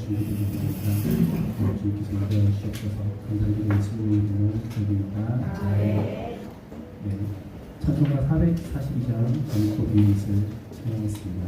준비드립니다. 주님께서 인도해 주시옵소서. 감사드리는 친구님들은 드립니다. 네. 찬송가 442장 전코 비잇을 찬양했습니다.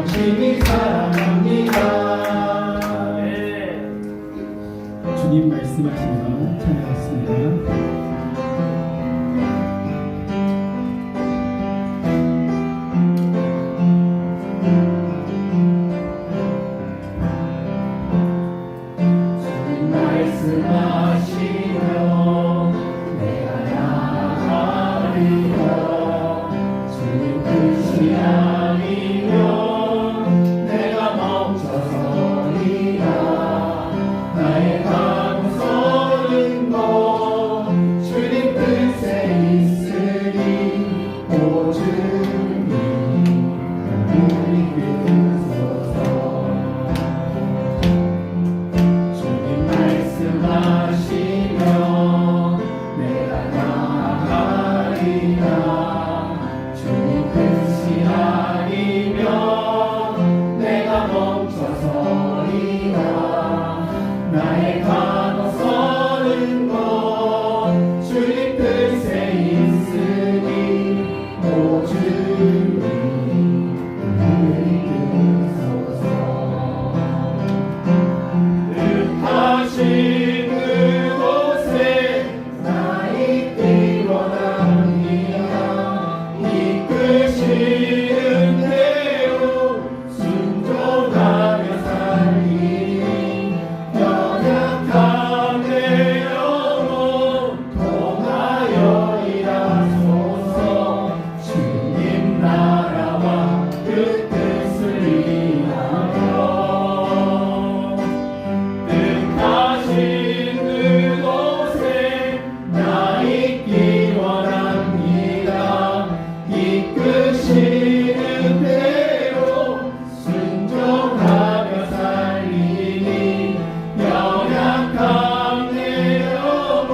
주님 사랑합니다. 주님 말씀하시며 찬양했습니다. 말씀하시며 내가 나가리라. 주님 뜻이 아니면 내가 멈춰서리라. 나의 강서는 것 주님 뜻에 있으니 오 주님 우리 끄소서. 말씀하시며 내가 나가리라. 주님 뜻이 아니면 내가 멈춰서리라. 나의 강서는 것 주님 뜻에 있으니 오 주님 우리 끄소서. 뜻하신 그곳에 나 있기 원합니다. 이끄시는 대로 순종하며 살리니 연약한 내 영혼 통하여 일하소서. 주님 나라와 그 뜻을 위하여 뜻하신 그곳에 나 있기 원합니다. 이끄시는 대로 순종하며 살리니 연약한 내 영혼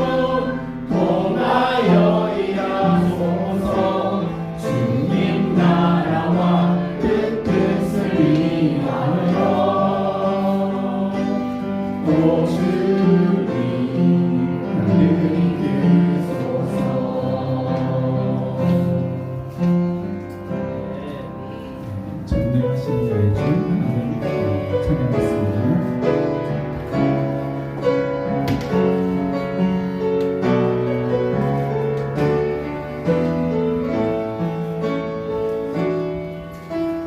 통하여 일하소서. 주님 나라와 그 뜻을 위하여 오 주님 나를 이끄소서. 전능하신 나의 주 하나님 찬양했습니다.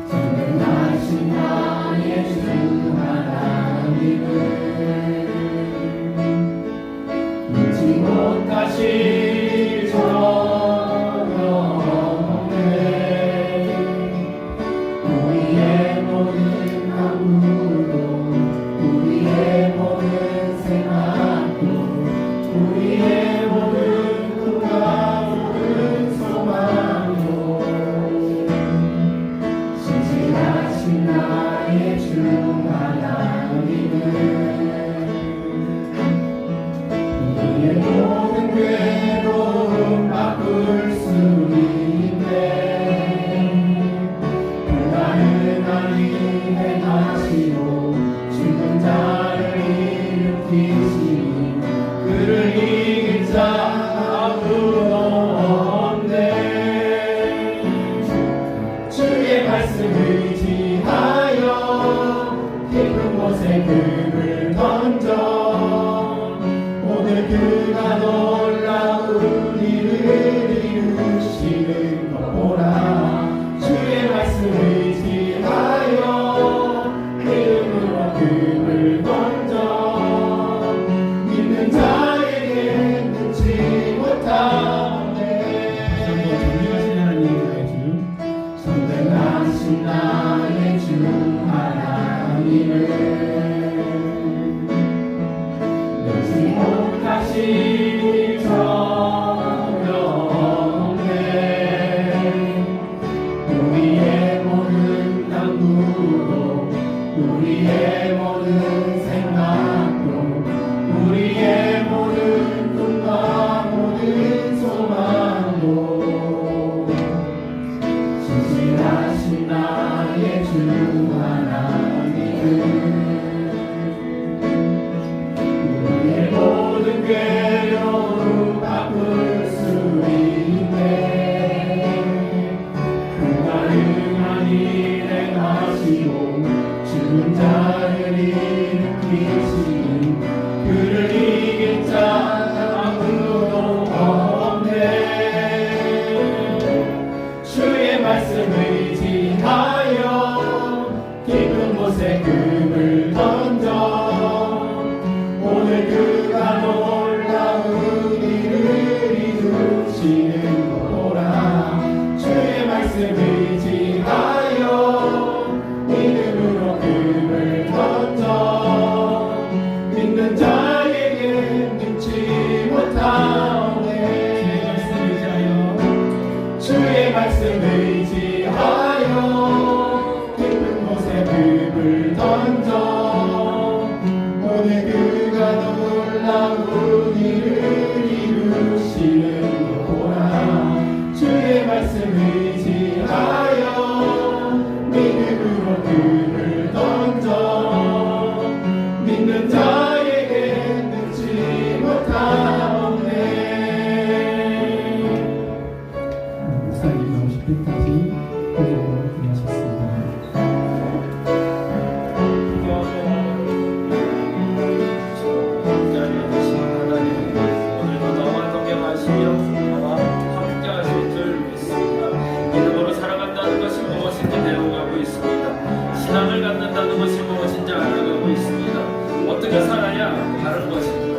전능하신 나의 주 하나님은 잊지 못하실 정없네. 우리의 모든 안무도 우리의 모든 생각도 우리의 모든 꿈과 모든 소망도 신실하신 나의 주 하나님은 우리의 모든 괴로움 바꿀 수 있네. 불가능한 일을 행하시고 죽은 자를 일으키시니 그를 이길 자 아무도 없네. 주의 말씀 의지하여 깊은 곳에 금을 던져 오늘 그가 놀라운 일을 이루시는 것 보라. 주의 말씀 의지하여 이름으로 금을 던져 믿는 자에게 늦지 못하네. 전능하신 하나님 나의 주 전능하신 나의 주 하나님은 늦지 못하신 정없네. 우리의 모든 당부도 우리의 모든 생각도 우리의 모든 꿈과 모든 소망도 신실하신 나의 주 하나님은 우리의 모든 괴로움 바꿀 수 있네. 불가능한 일에 다시 이끄시고 죽은 자를 일으키시니 그를 이긴 자 아무도 없네. 주의 말씀 의지하여 깊은 곳에 금을 던져 오늘 그가 놀라운 일을 이루시는 거라. 주의 말씀 의지하여 믿음으로 금을 던져 믿는 자에게 믿지 못하오네. 주의 말씀 의지하여 깊은 곳에 금을 던져 오늘 그가 놀라운 일을 이루시는 거라. 주의 말씀 의지하여 믿음으로 금을 던져 믿는 자에게 늦지 못하오네. 목사님 나오실 때까지 고정을 하셨습니다. 오늘도 나와 동행하시며 나와 함께하실 줄 믿습니다. 믿음으로 살아간다는 것이 무엇인지 배워가고 있습니다. 신앙을 갖는다는 것이 무엇인지 알아가고 있습니다. 어떻게 살아야 바른 것인가?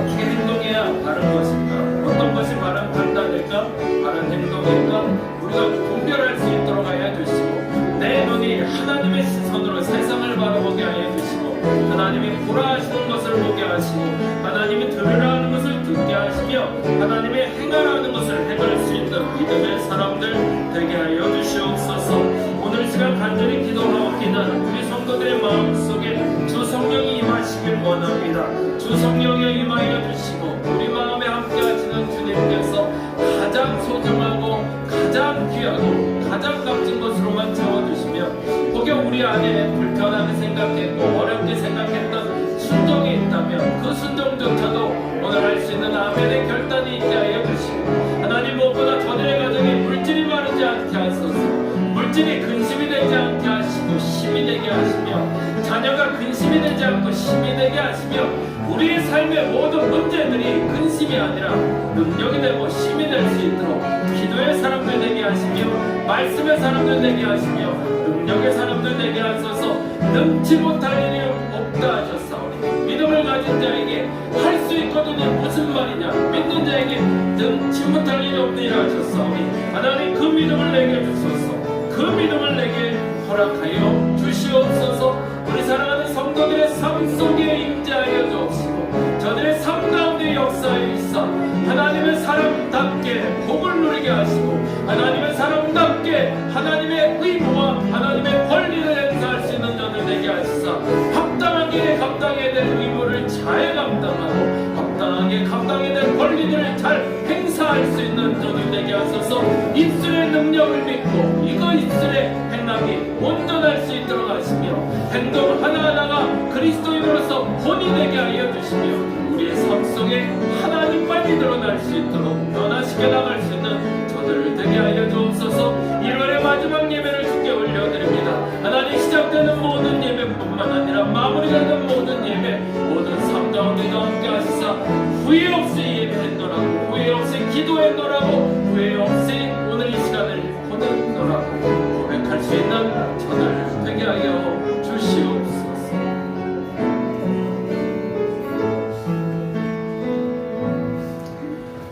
어떻게 행동해야 바른 것인가? 어떤 것이 바른 판단일까? 바른 행동일까? 우리가 분별할 수 있도록 하여 주시고 내 눈이 하나님의 시선으로 세상을 바라보게 하여 주시고 하나님이 보라 하시는 것을 보게 하시고 하나님이 들으라 하는 것을 듣게 하시며 하나님의 행하라는 것을 행할 수 있는 믿음의 사람들 되게 하여 주시옵소서. 오늘 시간 간절히 기도하옵기는 우리 성도들의 마음속에 주 성령이 임하시길 원합니다. 주 성령이 임하여 주시고 우리 마음에 함께 하시는 주님께서 가장 소중하고 가장 귀하고 가장 값진 것으로만 채워주시며 혹여 우리 안에 불편하게 생각했고 어렵게 생각했던 순종이 있다면 그 순종조차도 오늘 할 수 있는 아멘의 결단이 있게 하여 주시고 하나님 무엇보다 저들의 가정에 물질이 마르지 않게 하소서. 물질이 근심이 되지 않게 하시고 힘이 되게 하시며 자녀가 근심이 되지 않고 힘이 되게 하시며 우리의 삶의 모든 문제들이 근심이 아니라 능력이 되고 힘이 될 수 있도록 기도의 사람들 되게 하시며 말씀의 사람들 되게 하시며 능력의 사람들 되게 하소서. 능치 못할 일이 없다 하셨사오니 믿음을 가진 자에게 할 수 있거든요. 무슨 말이냐? 믿는 자에게 능치 못할 일이 없느니라 하셨사오니 하나님 그 믿음을 내게 주소서. 그 믿음을 내게 허락하여 주시옵소서. 우리 사랑하는 성도들의 삶 속에 임재하여 주옵시고 저들의 삶 가운데 역사에 있어 하나님의 사람답게 복을 누리게 하시고 하나님의 사람답게 하나님의 의무와 하나님의 권리를 행사할 수 있는 자들 되게 하시사 합당하게 감당해야 될 의무를 잘 감당하고 합당하게 감당해야 될 권리를 잘 행사할 수 있는 자들 되게 하소서. 입술의 능력을 믿고 이거 입술의 행함이 온전할 수 있도록 하시며 행동 하나하나가 그리스도인으로서 본이 되게 하여 주시며 우리의 삶 속에 하나님만이 드러날 수 있도록 변화시켜 나갈 수 있는 저들을 되게 하여 주옵소서. 1월의 마지막 예배를 주께 올려드립니다. 하나님 시작되는 모든 예배뿐만 아니라 마무리되는 모든 예배 모든 삶 가운데도 함께 하시사 후회 없이 예배했노라고 후회 없이 기도했노라고 후회 없이 오늘 이 시간을 보냈노라고 고백할 수 있는 저들 되게 하여 주시옵소서.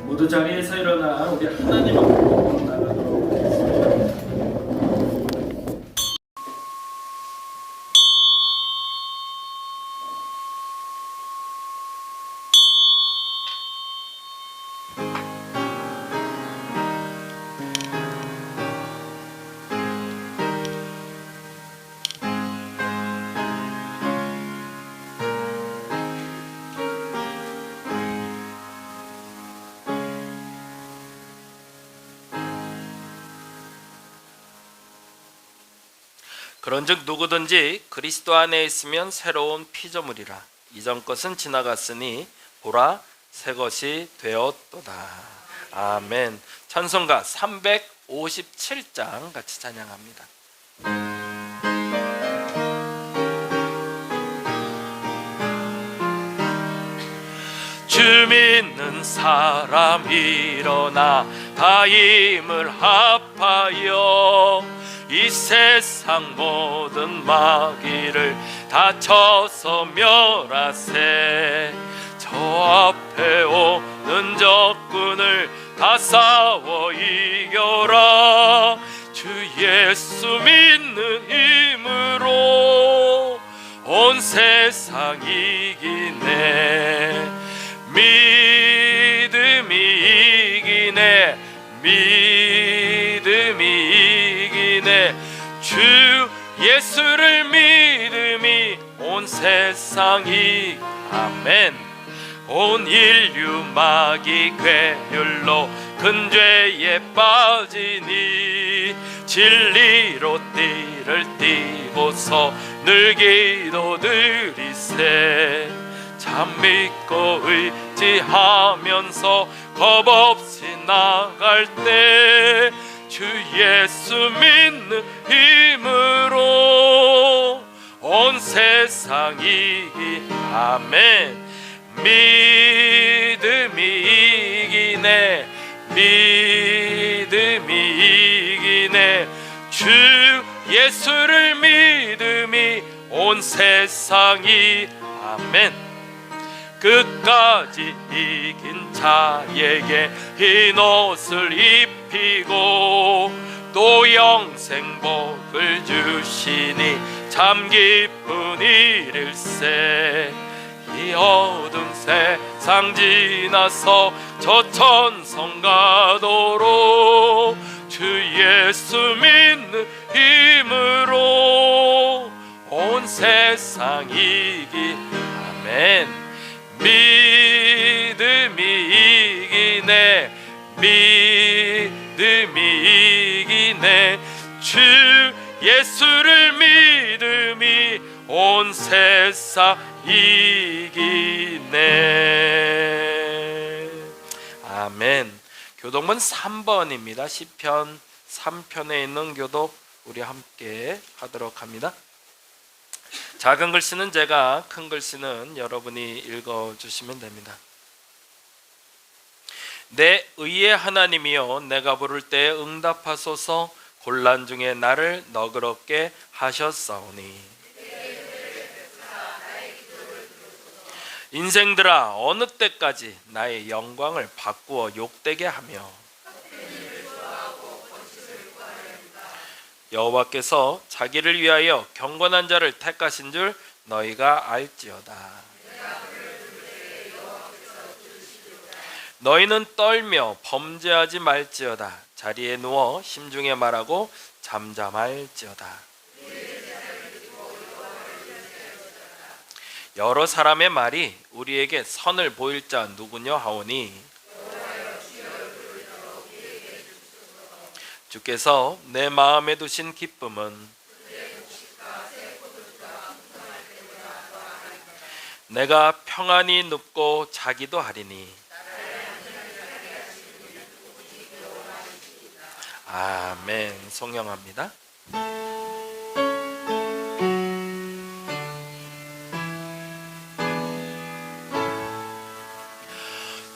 모두 자리에서 일어나 우리 하나님 앞으로 나가도록 하겠습니다. 그런즉 누구든지 그리스도 안에 있으면 새로운 피조물이라. 이전 것은 지나갔으니 보라 새 것이 되었도다. 아멘. 찬송가 357장 같이 찬양합니다. 주 믿는 사람 일어나 다 힘을 합하여 이 세상 모든 마귀를 다 쳐서 멸하세. 저 앞에 오는 적군을 다 싸워 이겨라. 주 예수 믿는 힘으로 온 세상 이기네. 믿음이 이기네. 믿음이 이기네. 주 예수를 믿음이 온 세상이 아멘. 온 인류 마귀 괴율로 큰 죄에 빠지니 진리로 띠를 띠고서 늘 기도 드리세. 참 믿고 의지하면서 겁없이 나갈 때 주 예수 믿는 힘으로 온 세상이 아멘. 믿음이 이기네. 믿음이 이기네. 주 예수를 믿음이 온 세상이 아멘. 끝까지 이긴 자에게 흰 옷을 입히고 또 영생복을 주시니 참 기쁜 일일세. 이 어두운 세상 지나서 저 천성 가도록 주 예수 믿는 힘으로 온 세상 이기 아멘. 믿음이 이기네. 믿음이 이기네. 주 예수를 믿음이 온 세상 이기네. 아멘. 교독문 3번입니다. 시편 3편에 있는 교독 우리 함께 하도록 합니다. 작은 글씨는 제가, 큰 글씨는 여러분이 읽어주시면 됩니다. 내 의의 하나님이여, 내가 부를 때 응답하소서. 곤란 중에 나를 너그럽게 하셨사오니. 인생들아, 어느 때까지 나의 영광을 바꾸어 욕되게 하며 여호와께서 자기를 위하여 경건한 자를 택하신 줄 너희가 알지어다. 너희는 떨며 범죄하지 말지어다. 자리에 누워 심중에 말하고 잠잠할지어다. 여러 사람의 말이 우리에게 선을 보일 자 누구냐 하오니 주께서 내 마음에 두신 기쁨은 내가 평안히 눕고 자기도 하리니. 아멘. 송영합니다.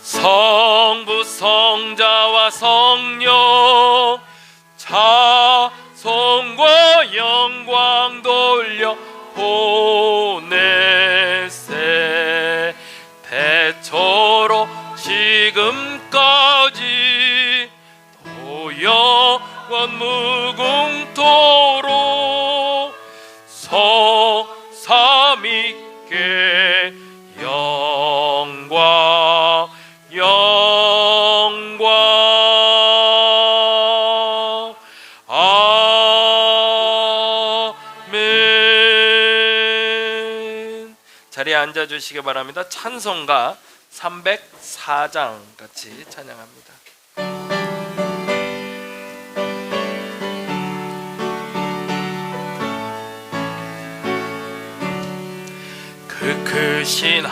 성부 성자와 성령 자손과 영광 돌려 보내세. 대초로 지금까지 도영원 무궁토록 서삼위께 영광 아멘. 자리에 앉아주시기 바랍니다. 찬송가 304장 같이 찬양합니다. 그 크신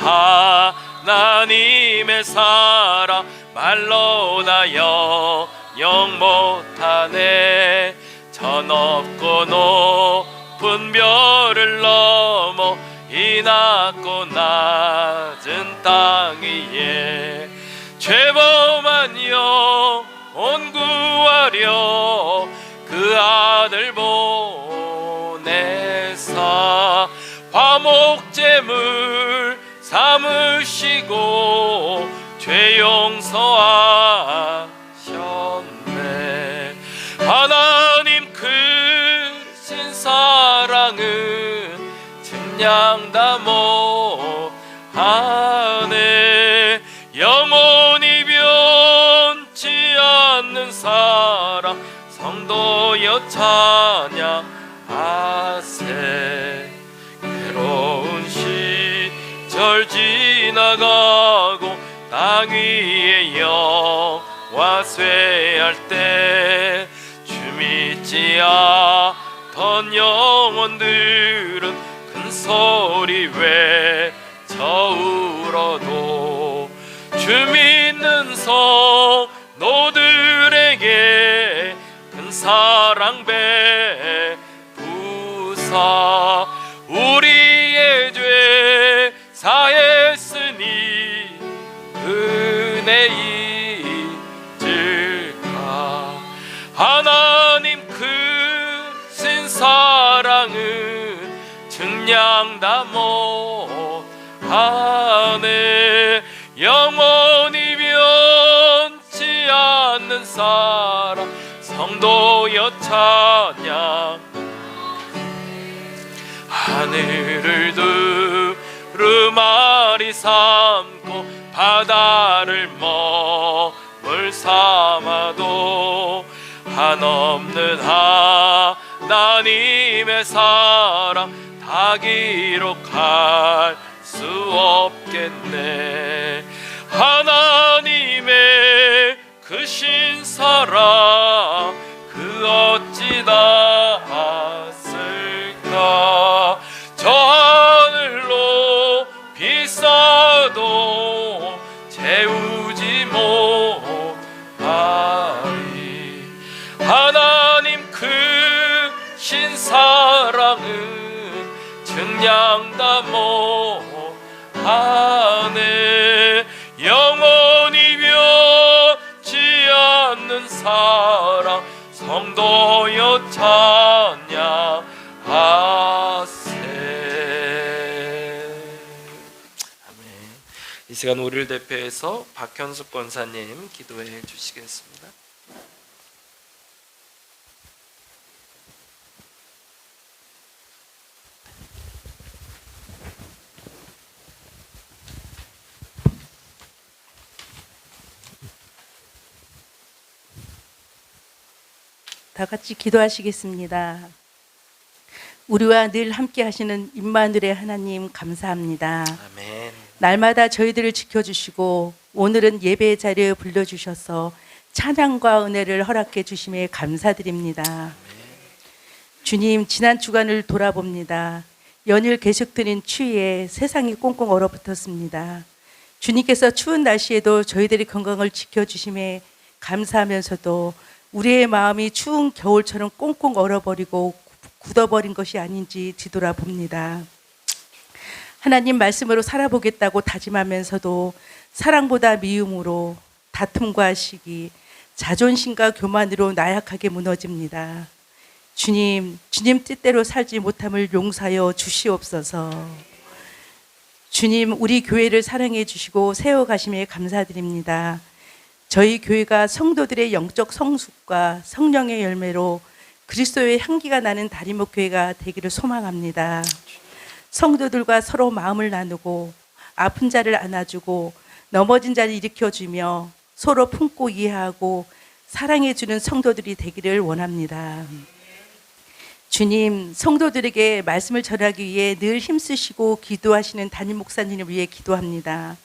하나님의 사랑 말로 다 영영 못하네. 저 높고 높은 별을 넘어 이 낮고 낮은 땅 위에 죄범한 영혼 구하려 그 아들 보내사 화목제물 삼으시고 죄 용서하셨네. 하나님 크신 사랑은 증량다 못하네. 영원히 변치 않는 사랑 성도여 찬양하세. 괴로운 시절 지나가고 땅 위에 영화 쇠할 때 주 믿지 않던 영혼들은 큰 소리 외쳐 울어도 주 믿는 성도들에게 큰 사랑 베푸사 우리의 죄 사했으니 은혜 잊을까. 하나님 크신 사랑은 증량다 못하네. 영원히 변치 않는 사랑 성도여 찬양. 하늘을 두루마리 삼고 바다를 머물 삼아도 한없는 하나님의 사랑 다 기록할 수 없겠네. 하나님의 크신 사랑 그 어찌 닿았을까. 저 하늘로 비싸도 채우지 못하리. 하나님 크신 사랑은 증량다 못하네. 영원히 변치 않는 사랑 성도여 찬양하세. 아멘. 이 시간 우리를 대표해서 박현숙 권사님 기도해 주시겠습니다. 다 같이 기도하시겠습니다. 우리와 늘 함께 하시는 임마누엘의 하나님 감사합니다. 아멘. 날마다 저희들을 지켜주시고 오늘은 예배의 자리에 불러주셔서 찬양과 은혜를 허락해 주심에 감사드립니다. 주님, 지난 주간을 돌아봅니다. 연일 계속되는 추위에 세상이 꽁꽁 얼어붙었습니다. 주님께서 추운 날씨에도 저희들의 건강을 지켜주심에 감사하면서도 우리의 마음이 추운 겨울처럼 꽁꽁 얼어버리고 굳어버린 것이 아닌지 뒤돌아봅니다. 하나님 말씀으로 살아보겠다고 다짐하면서도 사랑보다 미움으로, 다툼과 시기, 자존심과 교만으로 나약하게 무너집니다. 주님 뜻대로 살지 못함을 용서하여 주시옵소서. 주님, 우리 교회를 사랑해 주시고 세워가심에 감사드립니다. 저희 교회가 성도들의 영적 성숙과 성령의 열매로 그리스도의 향기가 나는 다리목교회가 되기를 소망합니다. 성도들과 서로 마음을 나누고 아픈 자를 안아주고 넘어진 자를 일으켜주며 서로 품고 이해하고 사랑해주는 성도들이 되기를 원합니다. 주님, 성도들에게 말씀을 전하기 위해 늘 힘쓰시고 기도하시는 담임 목사님을 위해 기도합니다.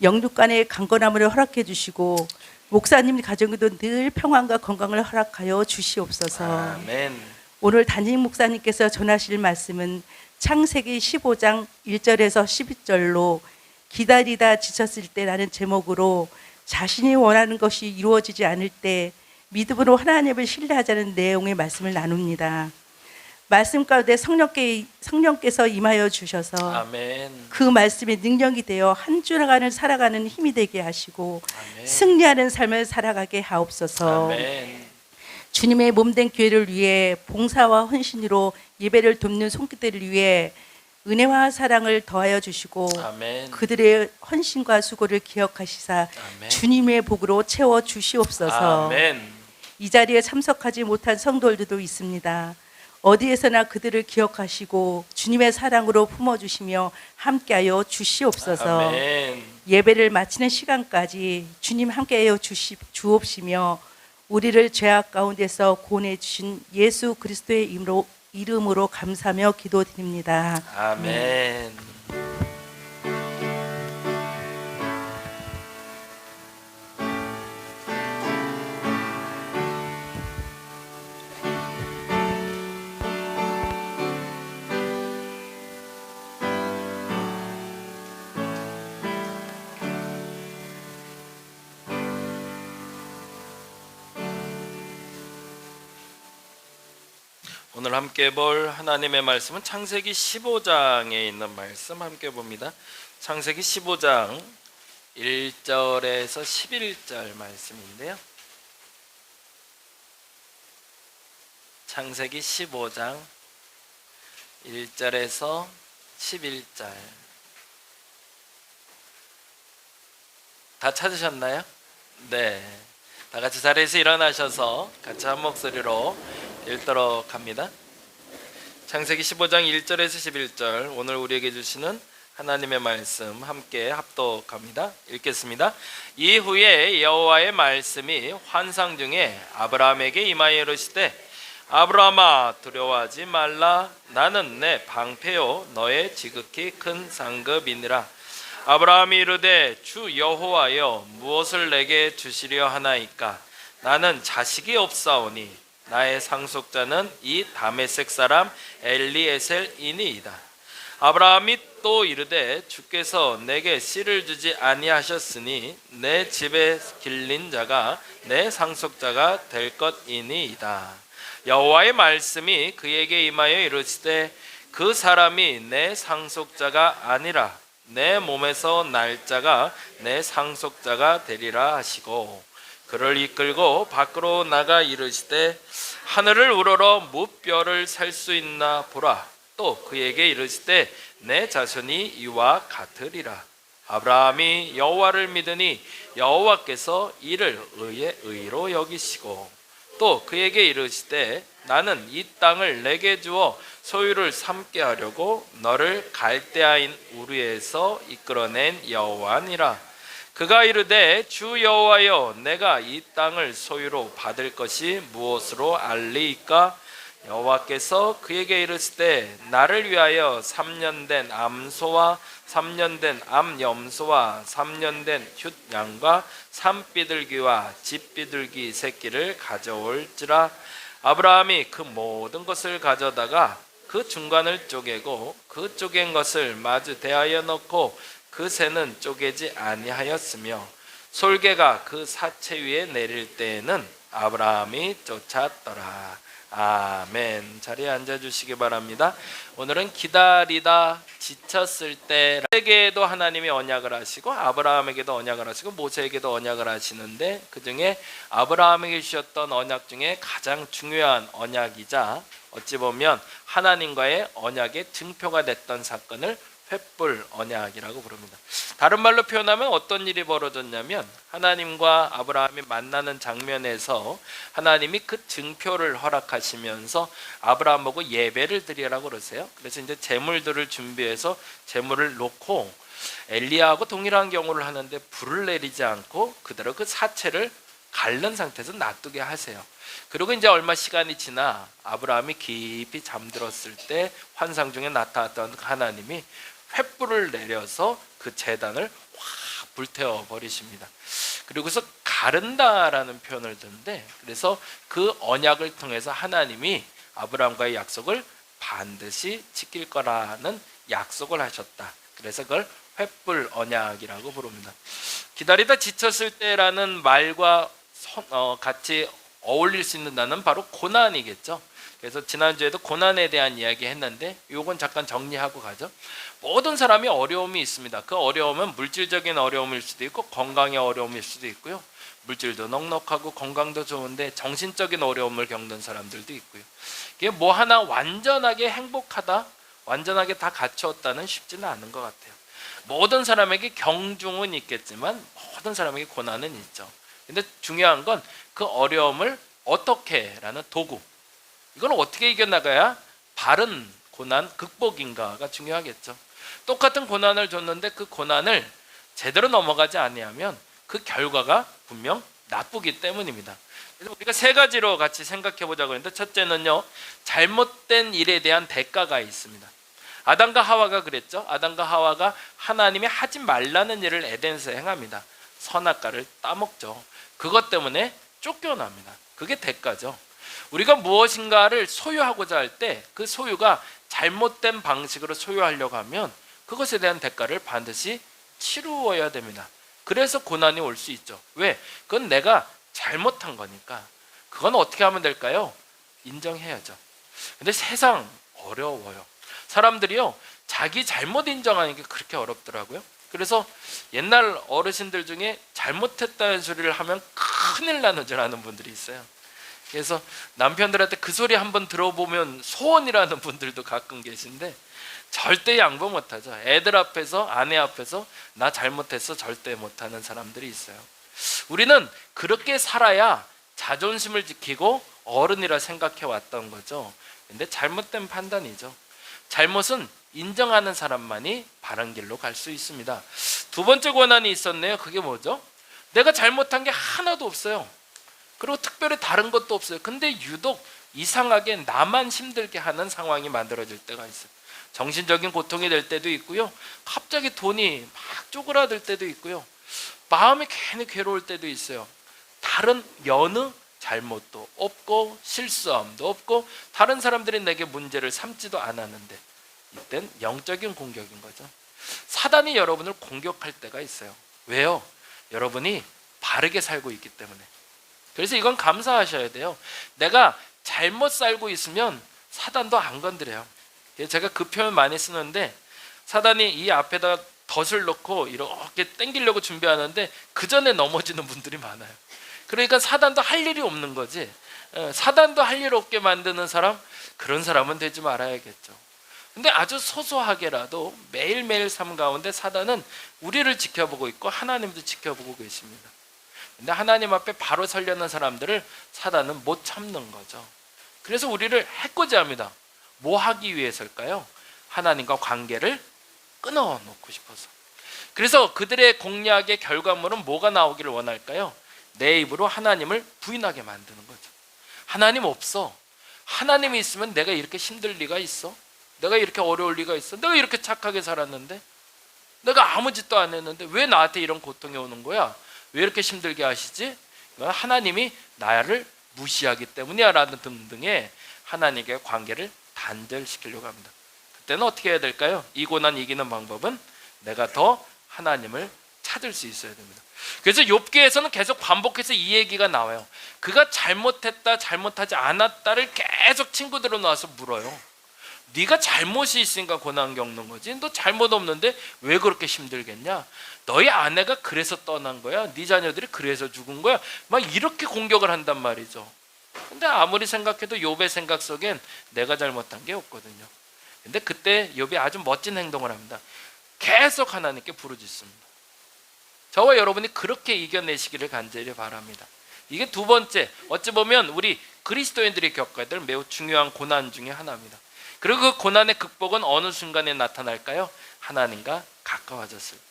영육간의 강건함을 허락해 주시고 목사님 가정에도 늘 평안과 건강을 허락하여 주시옵소서. 아멘. 오늘 담임 목사님께서 전하실 말씀은 창세기 15장 1절에서 12절로 기다리다 지쳤을 때라는 제목으로 자신이 원하는 것이 이루어지지 않을 때 믿음으로 하나님을 신뢰하자는 내용의 말씀을 나눕니다. 말씀 가운데 성령께서 임하여 주셔서 아멘. 그 말씀의 능력이 되어 한 주간을 살아가는 힘이 되게 하시고 아멘. 승리하는 삶을 살아가게 하옵소서. 아멘. 주님의 몸된 교회를 위해 봉사와 헌신으로 예배를 돕는 손길들을 위해 은혜와 사랑을 더하여 주시고 아멘. 그들의 헌신과 수고를 기억하시사 아멘. 주님의 복으로 채워 주시옵소서. 아멘. 이 자리에 참석하지 못한 성도들도 있습니다. 어디에서나 그들을 기억하시고 주님의 사랑으로 품어주시며 함께하여 주시옵소서. 아멘. 예배를 마치는 시간까지 주님 함께하여 주옵시며 우리를 죄악 가운데서 구원해 주신 예수 그리스도의 이름으로 감사하며 기도드립니다. 아멘. 오늘 함께 볼 하나님의 말씀은 창세기 15장에 있는 말씀 함께 봅니다. 창세기 15장 1절에서 11절 말씀인데요. 창세기 15장 1절에서 11절. 다 찾으셨나요? 네. 다 같이 자리에서 일어나셔서 같이 한 목소리로 읽도록 합니다. 창세기 15장 1절에서 11절, 오늘 우리에게 주시는 하나님의 말씀 함께 합독합니다. 읽겠습니다. 이후에 여호와의 말씀이 환상 중에 아브라함에게 임하여 이르시되 아브라함아 두려워하지 말라. 나는 내 방패요 너의 지극히 큰 상급이니라. 아브라함이 이르되 주 여호와여 무엇을 내게 주시려 하나이까. 나는 자식이 없사오니 나의 상속자는 이 다메섹 사람 엘리에셀이니이다. 아브라함이 또 이르되 주께서 내게 씨를 주지 아니하셨으니 내 집에 길린 자가 내 상속자가 될 것이니이다. 여호와의 말씀이 그에게 임하여 이르시되 그 사람이 내 상속자가 아니라 내 몸에서 날 자가 내 상속자가 되리라 하시고 그를 이끌고 밖으로 나가 이르시되 하늘을 우러러 무뼈를 살 수 있나 보라. 또 그에게 이르시되 내 자손이 이와 같으리라. 아브라함이 여호와를 믿으니 여호와께서 이를 의의 의로 여기시고 또 그에게 이르시되 나는 이 땅을 내게 주어 소유를 삼게 하려고 너를 갈대아인 우르에서 이끌어낸 여호와니라. 그가 이르되 주 여호와여 내가 이 땅을 소유로 받을 것이 무엇으로 알리이까. 여호와께서 그에게 이르시되 나를 위하여 3년 된 암소와 3년 된 암염소와 3년 된 윳양과 산비둘기와 집비둘기 새끼를 가져올지라. 아브라함이 그 모든 것을 가져다가 그 중간을 쪼개고 그 쪼갠 것을 마주 대하여 놓고 그 새는 쪼개지 아니하였으며 솔개가 그 사체 위에 내릴 때에는 아브라함이 쫓았더라. 아멘. 자리에 앉아주시기 바랍니다. 오늘은 기다리다 지쳤을 때에게도 하나님이 언약을 하시고 아브라함에게도 언약을 하시고 모세에게도 언약을 하시는데 그 중에 아브라함에게 주셨던 언약 중에 가장 중요한 언약이자 어찌 보면 하나님과의 언약의 증표가 됐던 사건을 횃불 언약이라고 부릅니다. 다른 말로 표현하면 어떤 일이 벌어졌냐면 하나님과 아브라함이 만나는 장면에서 하나님이 그 증표를 허락하시면서 아브라함 보고 예배를 드리라고 그러세요. 그래서 이제 제물들을 준비해서 제물을 놓고 엘리야하고 동일한 경우를 하는데 불을 내리지 않고 그대로 그 사체를 갈른 상태에서 놔두게 하세요. 그리고 이제 얼마 시간이 지나 아브라함이 깊이 잠들었을 때 환상 중에 나타났던 하나님이 횃불을 내려서 그 제단을 확 불태워 버리십니다. 그리고서 가른다라는 표현을 듣는데 그래서 그 언약을 통해서 하나님이 아브라함과의 약속을 반드시 지킬 거라는 약속을 하셨다. 그래서 그걸 횃불 언약이라고 부릅니다. 기다리다 지쳤을 때라는 말과 같이 어울릴 수 있는 단어는 바로 고난이겠죠. 그래서 지난주에도 고난에 대한 이야기 했는데 요건 잠깐 정리하고 가죠. 모든 사람이 어려움이 있습니다. 그 어려움은 물질적인 어려움일 수도 있고 건강의 어려움일 수도 있고요. 물질도 넉넉하고 건강도 좋은데 정신적인 어려움을 겪는 사람들도 있고요. 이게 뭐 하나 완전하게 행복하다, 완전하게 다 갖추었다는 쉽지는 않은 것 같아요. 모든 사람에게 경중은 있겠지만 모든 사람에게 고난은 있죠. 근데 중요한 건 그 어려움을 어떻게라는 도구, 이걸 어떻게 이겨나가야 바른 고난 극복인가가 중요하겠죠. 똑같은 고난을 줬는데 그 고난을 제대로 넘어가지 아니하면 그 결과가 분명 나쁘기 때문입니다. 그래서 우리가 세 가지로 같이 생각해 보자고 했는데, 첫째는요, 잘못된 일에 대한 대가가 있습니다. 아담과 하와가 그랬죠. 아담과 하와가 하나님이 하지 말라는 일을 에덴에서 행합니다. 선악과를 따먹죠. 그것 때문에 쫓겨납니다. 그게 대가죠. 우리가 무엇인가를 소유하고자 할 때 그 소유가 잘못된 방식으로 소유하려고 하면 그것에 대한 대가를 반드시 치루어야 됩니다. 그래서 고난이 올 수 있죠. 왜? 그건 내가 잘못한 거니까. 그건 어떻게 하면 될까요? 인정해야죠. 근데 세상 어려워요. 사람들이요, 자기 잘못 인정하는 게 그렇게 어렵더라고요. 그래서 옛날 어르신들 중에 잘못했다는 소리를 하면 큰일 나는 줄 아는 분들이 있어요. 그래서 남편들한테 그 소리 한번 들어보면 소원이라는 분들도 가끔 계신데 절대 양보 못하죠. 애들 앞에서, 아내 앞에서 나 잘못했어 절대 못하는 사람들이 있어요. 우리는 그렇게 살아야 자존심을 지키고 어른이라 생각해 왔던 거죠. 근데 잘못된 판단이죠. 잘못은 인정하는 사람만이 바른 길로 갈 수 있습니다. 두 번째 고난이 있었네요. 그게 뭐죠? 내가 잘못한 게 하나도 없어요. 그리고 특별히 다른 것도 없어요. 근데 유독 이상하게 나만 힘들게 하는 상황이 만들어질 때가 있어요. 정신적인 고통이 될 때도 있고요. 갑자기 돈이 막 쪼그라들 때도 있고요. 마음이 괜히 괴로울 때도 있어요. 다른 여느 잘못도 없고 실수함도 없고 다른 사람들이 내게 문제를 삼지도 않았는데 이땐 영적인 공격인 거죠. 사단이 여러분을 공격할 때가 있어요. 왜요? 여러분이 바르게 살고 있기 때문에. 그래서 이건 감사하셔야 돼요. 내가 잘못 살고 있으면 사단도 안 건드려요. 제가 그 표현 많이 쓰는데, 사단이 이 앞에다 덫을 놓고 이렇게 당기려고 준비하는데 그 전에 넘어지는 분들이 많아요. 그러니까 사단도 할 일이 없는 거지. 사단도 할 일 없게 만드는 사람, 그런 사람은 되지 말아야겠죠. 근데 아주 소소하게라도 매일매일 삶 가운데 사단은 우리를 지켜보고 있고 하나님도 지켜보고 계십니다. 근데 하나님 앞에 바로 서려는 사람들을 사단은 못 참는 거죠. 그래서 우리를 해코지합니다. 뭐 하기 위해서일까요? 하나님과 관계를 끊어놓고 싶어서. 그래서 그들의 공략의 결과물은 뭐가 나오기를 원할까요? 내 입으로 하나님을 부인하게 만드는 거죠. 하나님 없어. 하나님이 있으면 내가 이렇게 힘들 리가 있어? 내가 이렇게 어려울 리가 있어? 내가 이렇게 착하게 살았는데? 내가 아무 짓도 안 했는데 왜 나한테 이런 고통이 오는 거야? 왜 이렇게 힘들게 하시지? 하나님이 나를 무시하기 때문이야 라는 등등의 하나님과의 관계를 단절시키려고 합니다. 그때는 어떻게 해야 될까요? 이 고난 이기는 방법은 내가 더 하나님을 찾을 수 있어야 됩니다. 그래서 욥기에서는 계속 반복해서 이 얘기가 나와요. 그가 잘못했다 잘못하지 않았다를 계속 친구들은 와서 물어요. 네가 잘못이 있으니까 고난 겪는 거지. 너 잘못 없는데 왜 그렇게 힘들겠냐? 너희 아내가 그래서 떠난 거야. 네 자녀들이 그래서 죽은 거야. 막 이렇게 공격을 한단 말이죠. 근데 아무리 생각해도 욥의 생각 속엔 내가 잘못한 게 없거든요. 근데 그때 욥이 아주 멋진 행동을 합니다. 계속 하나님께 부르짖습니다. 저와 여러분이 그렇게 이겨내시기를 간절히 바랍니다. 이게 두 번째, 어찌 보면 우리 그리스도인들이 겪어야 될 매우 중요한 고난 중에 하나입니다. 그리고 그 고난의 극복은 어느 순간에 나타날까요? 하나님과 가까워졌을 때.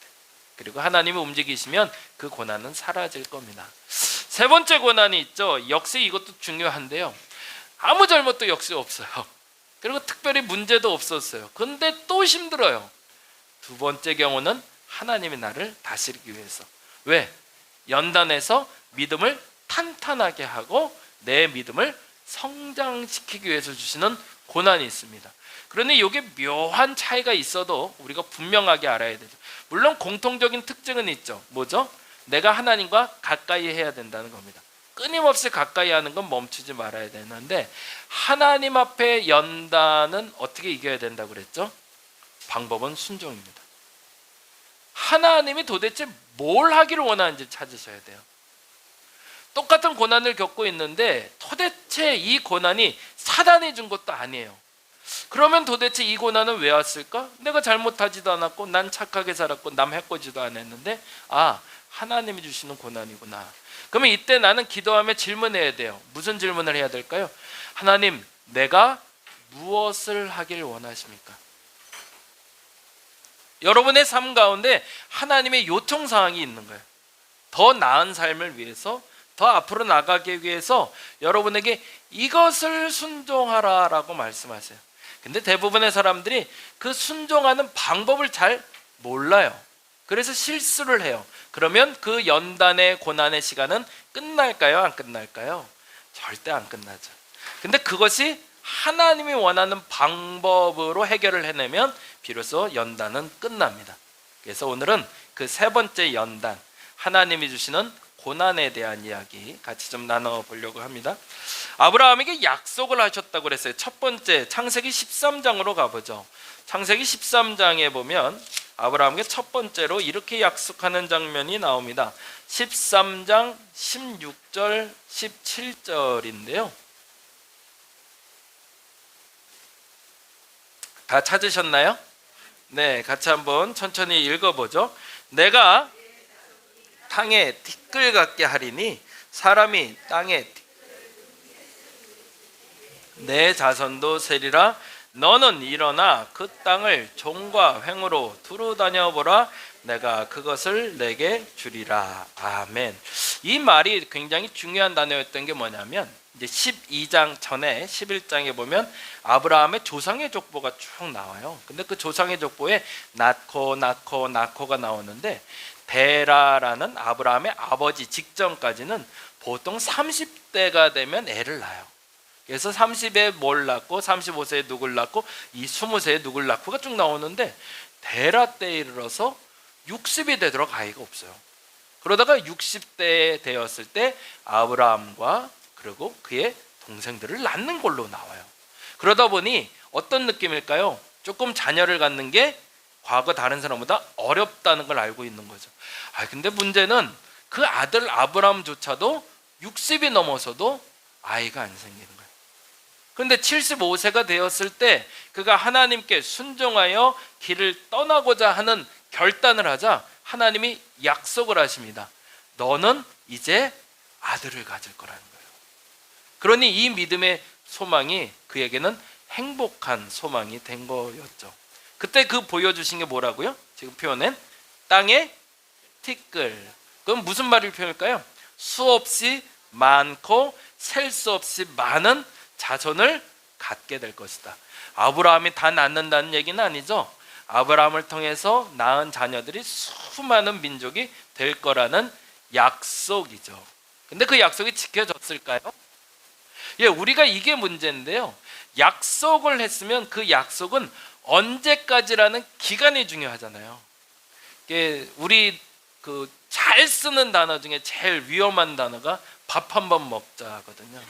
그리고 하나님이 움직이시면 그 고난은 사라질 겁니다. 세 번째 고난이 있죠. 역시 이것도 중요한데요. 아무 잘못도 역시 없어요. 그리고 특별히 문제도 없었어요. 근데 또 힘들어요. 두 번째 경우는 하나님이 나를 다스리기 위해서. 왜? 연단해서 믿음을 탄탄하게 하고 내 믿음을 성장시키기 위해서 주시는 고난이 있습니다. 그런데 이게 묘한 차이가 있어도 우리가 분명하게 알아야 되죠. 물론 공통적인 특징은 있죠. 뭐죠? 내가 하나님과 가까이 해야 된다는 겁니다. 끊임없이 가까이 하는 건 멈추지 말아야 되는데, 하나님 앞에 연단은 어떻게 이겨야 된다고 그랬죠? 방법은 순종입니다. 하나님이 도대체 뭘 하기를 원하는지 찾으셔야 돼요. 똑같은 고난을 겪고 있는데 도대체 이 고난이 사단이 준 것도 아니에요. 그러면 도대체 이 고난은 왜 왔을까? 내가 잘못하지도 않았고 난 착하게 살았고 남 해코지도 안 했는데, 아, 하나님이 주시는 고난이구나. 그러면 이때 나는 기도하며 질문해야 돼요. 무슨 질문을 해야 될까요? 하나님, 내가 무엇을 하길 원하십니까? 여러분의 삶 가운데 하나님의 요청사항이 있는 거예요. 더 나은 삶을 위해서, 더 앞으로 나가기 위해서 여러분에게 이것을 순종하라라고 말씀하세요. 근데 대부분의 사람들이 그 순종하는 방법을 잘 몰라요. 그래서 실수를 해요. 그러면 그 연단의 고난의 시간은 끝날까요? 안 끝날까요? 절대 안 끝나죠. 근데 그것이 하나님이 원하는 방법으로 해결을 해내면 비로소 연단은 끝납니다. 그래서 오늘은 그 세 번째 연단, 하나님이 주시는 고난에 대한 이야기 같이 좀 나눠보려고 합니다. 아브라함에게 약속을 하셨다고 그랬어요. 첫 번째, 창세기 13장으로 가보죠. 창세기 13장에 보면 아브라함에게 첫 번째로 이렇게 약속하는 장면이 나옵니다. 13장 16절 17절인데요. 다 찾으셨나요? 네, 같이 한번 천천히 읽어보죠. 내가 땅에 티끌 같게 하리니 사람이 땅에 내 자손도 세리라. 너는 일어나 그 땅을 종과 횡으로 두루 다녀보라. 내가 그것을 내게 주리라. 아멘. 이 말이 굉장히 중요한 단어였던 게 뭐냐면, 이제 12장 전에 11장에 보면 아브라함의 조상의 족보가 쭉 나와요. 근데 그 조상의 족보에 나코가 나오는데, 데라라는 아브라함의 아버지 직전까지는 보통 30대가 되면 애를 낳아요. 그래서 30에 뭘 낳고 35세에 누굴 낳고 이 20세에 누굴 낳고가 쭉 나오는데, 데라 때에 이르러서 60이 되도록 아이가 없어요. 그러다가 60대 되었을 때 아브라함과 그리고 그의 동생들을 낳는 걸로 나와요. 그러다 보니 어떤 느낌일까요? 조금 자녀를 갖는 게 과거 다른 사람보다 어렵다는 걸 알고 있는 거죠. 근데 문제는 그 아들 아브라함조차도 60이 넘어서도 아이가 안 생기는 거예요. 그런데 75세가 되었을 때 그가 하나님께 순종하여 길을 떠나고자 하는 결단을 하자 하나님이 약속을 하십니다. 너는 이제 아들을 가질 거라는 거예요. 그러니 이 믿음의 소망이 그에게는 행복한 소망이 된 거였죠. 그때 그 보여주신 게 뭐라고요? 지금 표현은 땅의 티끌. 그럼 무슨 말을 표현할까요? 수없이 많고 셀 수 없이 많은 자손을 갖게 될 것이다. 아브라함이 다 낳는다는 얘기는 아니죠. 아브라함을 통해서 낳은 자녀들이 수많은 민족이 될 거라는 약속이죠. 근데 그 약속이 지켜졌을까요? 예, 우리가 이게 문제인데요. 약속을 했으면 그 약속은 언제까지라는 기간이 중요하잖아요. 이게 우리 그 잘 쓰는 단어 중에 제일 위험한 단어가 밥 한 번 먹자거든요.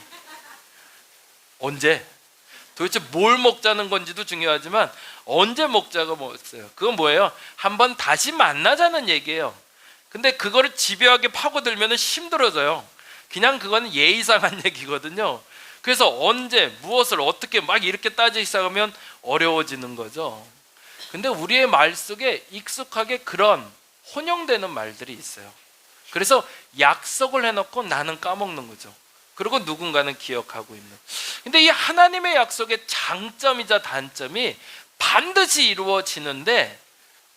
언제? 도대체 뭘 먹자는 건지도 중요하지만 언제 먹자가 뭐였어요? 그건 뭐예요? 한번 다시 만나자는 얘기예요. 근데 그거를 집요하게 파고들면 힘들어져요. 그냥 그건 예의상한 얘기거든요. 그래서 언제, 무엇을 어떻게 막 이렇게 따지기 시작하면 어려워지는 거죠. 근데 우리의 말 속에 익숙하게 그런 혼용되는 말들이 있어요. 그래서 약속을 해놓고 나는 까먹는 거죠. 그리고 누군가는 기억하고 있는. 근데 이 하나님의 약속의 장점이자 단점이 반드시 이루어지는데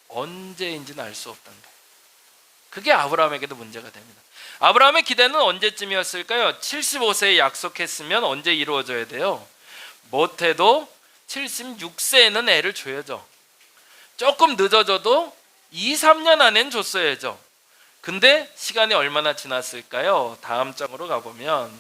언제인지는 알 수 없다는 거예요. 그게 아브라함에게도 문제가 됩니다. 아브라함의 기대는 언제쯤이었을까요? 75세에 약속했으면 언제 이루어져야 돼요? 못해도 76세에는 애를 줘야죠. 조금 늦어져도 2, 3년 안엔 줬어야죠. 근데 시간이 얼마나 지났을까요? 다음 장으로 가보면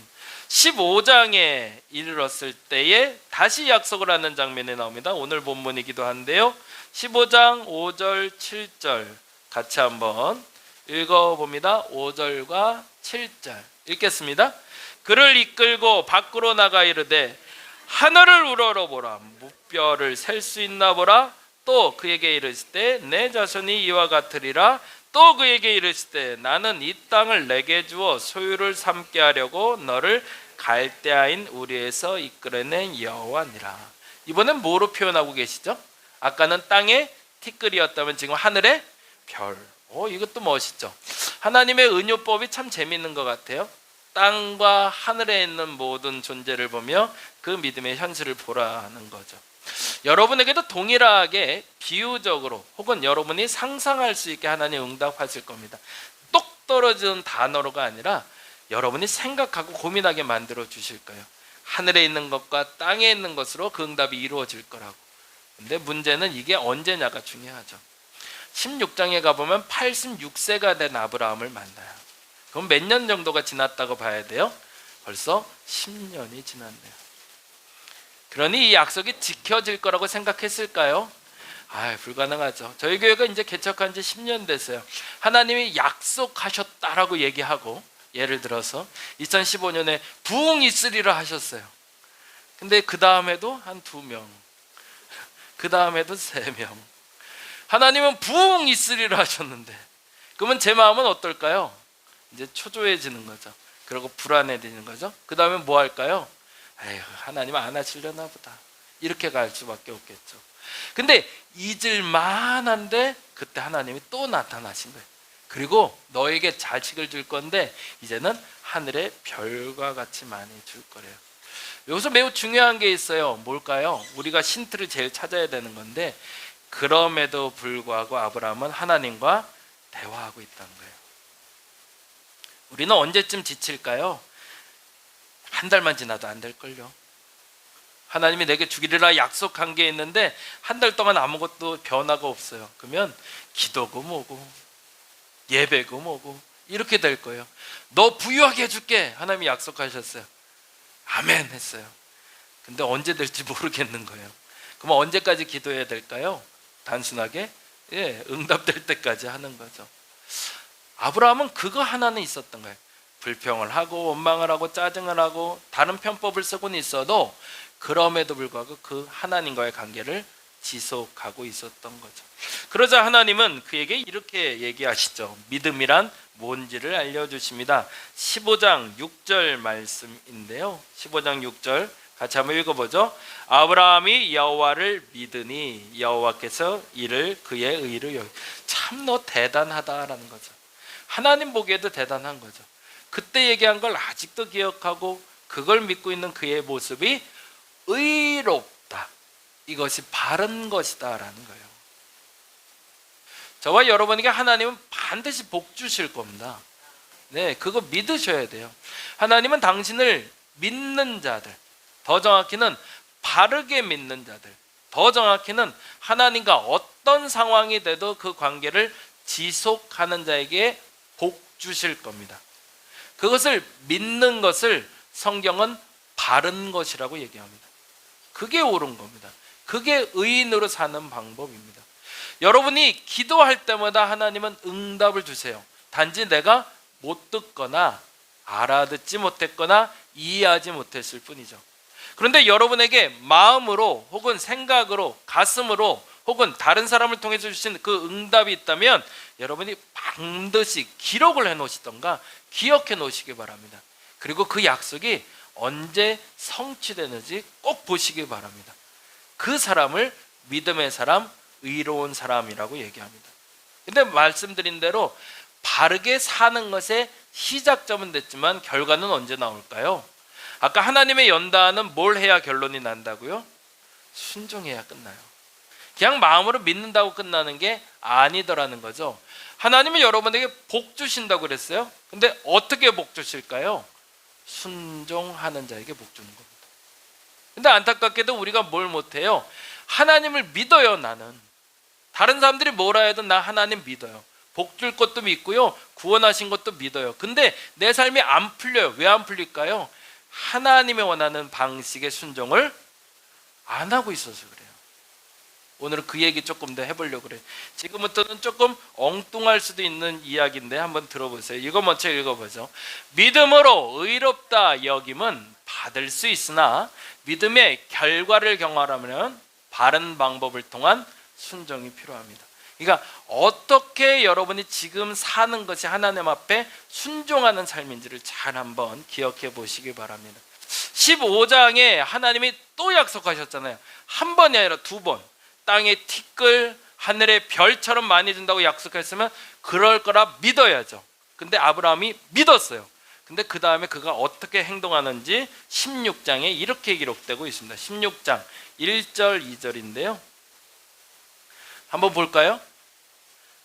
15장에 이르렀을 때에 다시 약속을 하는 장면이 나옵니다. 오늘 본문이기도 한데요. 15장 5절 7절 같이 한번 읽어봅니다. 5절과 7절 읽겠습니다. 그를 이끌고 밖으로 나가 이르되 하늘을 우러러보라. 무뼈를 셀 수 있나 보라. 또 그에게 이르시되 내 자손이 이와 같으리라. 또 그에게 이르시되 나는 이 땅을 내게 주어 소유를 삼게 하려고 너를 갈대아인 우리에서 이끌어낸 여호와니라. 이번엔 뭐로 표현하고 계시죠? 아까는 땅의 티끌이었다면 지금 하늘의 별. 이것도 멋있죠. 하나님의 은유법이 참 재미있는 것 같아요. 땅과 하늘에 있는 모든 존재를 보며 그 믿음의 현실을 보라는 거죠. 여러분에게도 동일하게 비유적으로 혹은 여러분이 상상할 수 있게 하나님 응답하실 겁니다. 똑 떨어지는 단어로가 아니라 여러분이 생각하고 고민하게 만들어 주실 거예요. 하늘에 있는 것과 땅에 있는 것으로 그 응답이 이루어질 거라고. 근데 문제는 이게 언제냐가 중요하죠. 16장에 가보면 86세가 된 아브라함을 만나요. 그럼 몇 년 정도가 지났다고 봐야 돼요? 벌써 10년이 지났네요. 그러니 이 약속이 지켜질 거라고 생각했을까요? 불가능하죠. 저희 교회가 이제 개척한 지 10년 됐어요. 하나님이 약속하셨다라고 얘기하고, 예를 들어서 2015년에 부흥 있으리라 하셨어요. 근데 그 다음에도 한 2명, 그 다음에도 3명. 하나님은 부흥 있으리라 하셨는데, 그러면 제 마음은 어떨까요? 이제 초조해지는 거죠. 그리고 불안해지는 거죠. 그 다음에 뭐 할까요? 하나님 안 하시려나 보다. 이렇게 갈 수밖에 없겠죠. 근데 잊을만한데 그때 하나님이 또 나타나신 거예요. 그리고 너에게 자식을 줄 건데 이제는 하늘의 별과 같이 많이 줄 거래요. 여기서 매우 중요한 게 있어요. 뭘까요? 우리가 힌트를 제일 찾아야 되는 건데, 그럼에도 불구하고 아브라함은 하나님과 대화하고 있다는 거예요. 우리는 언제쯤 지칠까요? 한 달만 지나도 안 될걸요. 하나님이 내게 주기리라 약속한 게 있는데 한 달 동안 아무것도 변화가 없어요. 그러면 기도고 뭐고 예배고 뭐고 이렇게 될 거예요. 너 부유하게 해줄게, 하나님이 약속하셨어요. 아멘 했어요. 근데 언제 될지 모르겠는 거예요. 그럼 언제까지 기도해야 될까요? 단순하게 응답될 때까지 하는 거죠. 아브라함은 그거 하나는 있었던 거예요. 불평을 하고 원망을 하고 짜증을 하고 다른 편법을 쓰고는 있어도 그럼에도 불구하고 그 하나님과의 관계를 지속하고 있었던 거죠. 그러자 하나님은 그에게 이렇게 얘기하시죠. 믿음이란 뭔지를 알려주십니다. 15장 6절 말씀인데요. 15장 6절 같이 한번 읽어보죠. 아브라함이 여호와를 믿으니 여호와께서 이를 그의 의로 여기. 참 너 대단하다라는 거죠. 하나님 보기에도 대단한 거죠. 그때 얘기한 걸 아직도 기억하고 그걸 믿고 있는 그의 모습이 의롭다. 이것이 바른 것이다 라는 거예요. 저와 여러분에게 하나님은 반드시 복 주실 겁니다. 네, 그거 믿으셔야 돼요. 하나님은 당신을 믿는 자들, 더 정확히는 바르게 믿는 자들, 더 정확히는 하나님과 어떤 상황이 돼도 그 관계를 지속하는 자에게 복 주실 겁니다. 그것을 믿는 것을 성경은 바른 것이라고 얘기합니다. 그게 옳은 겁니다. 그게 의인으로 사는 방법입니다. 여러분이 기도할 때마다 하나님은 응답을 주세요. 단지 내가 못 듣거나 알아듣지 못했거나 이해하지 못했을 뿐이죠. 그런데 여러분에게 마음으로 혹은 생각으로 가슴으로 혹은 다른 사람을 통해서 주신 그 응답이 있다면 여러분이 반드시 기록을 해놓으시던가 기억해 놓으시기 바랍니다. 그리고 그 약속이 언제 성취되는지 꼭 보시기 바랍니다. 그 사람을 믿음의 사람, 의로운 사람이라고 얘기합니다. 근데 말씀드린 대로 바르게 사는 것의 시작점은 됐지만 결과는 언제 나올까요? 아까 하나님의 연단은 뭘 해야 결론이 난다고요? 순종해야 끝나요. 그냥 마음으로 믿는다고 끝나는 게 아니더라는 거죠. 하나님은 여러분에게 복 주신다고 그랬어요. 근데 어떻게 복 주실까요? 순종하는 자에게 복 주는 겁니다. 근데 안타깝게도 우리가 뭘 못해요? 하나님을 믿어요. 나는 다른 사람들이 뭐라 해도 나 하나님 믿어요. 복 줄 것도 믿고요, 구원하신 것도 믿어요. 근데 내 삶이 안 풀려요. 왜 안 풀릴까요? 하나님의 원하는 방식의 순종을 안 하고 있어서 그래요. 오늘은 그 얘기 조금 더 해보려고 그래요. 지금부터는 조금 엉뚱할 수도 있는 이야기인데 한번 들어보세요. 이거 먼저 읽어보죠. 믿음으로 의롭다 여김은 받을 수 있으나 믿음의 결과를 경험하려면 바른 방법을 통한 순종이 필요합니다. 그러니까 어떻게 여러분이 지금 사는 것이 하나님 앞에 순종하는 삶인지를 잘 한번 기억해 보시기 바랍니다. 15장에 하나님이 또 약속하셨잖아요. 한 번이 아니라 두 번. 땅의 티끌 하늘의 별처럼 많이 준다고 약속했으면 그럴 거라 믿어야죠. 근데 아브라함이 믿었어요. 근데 그 다음에 그가 어떻게 행동하는지 16장에 이렇게 기록되고 있습니다. 16장 1절 2절인데요 한번 볼까요?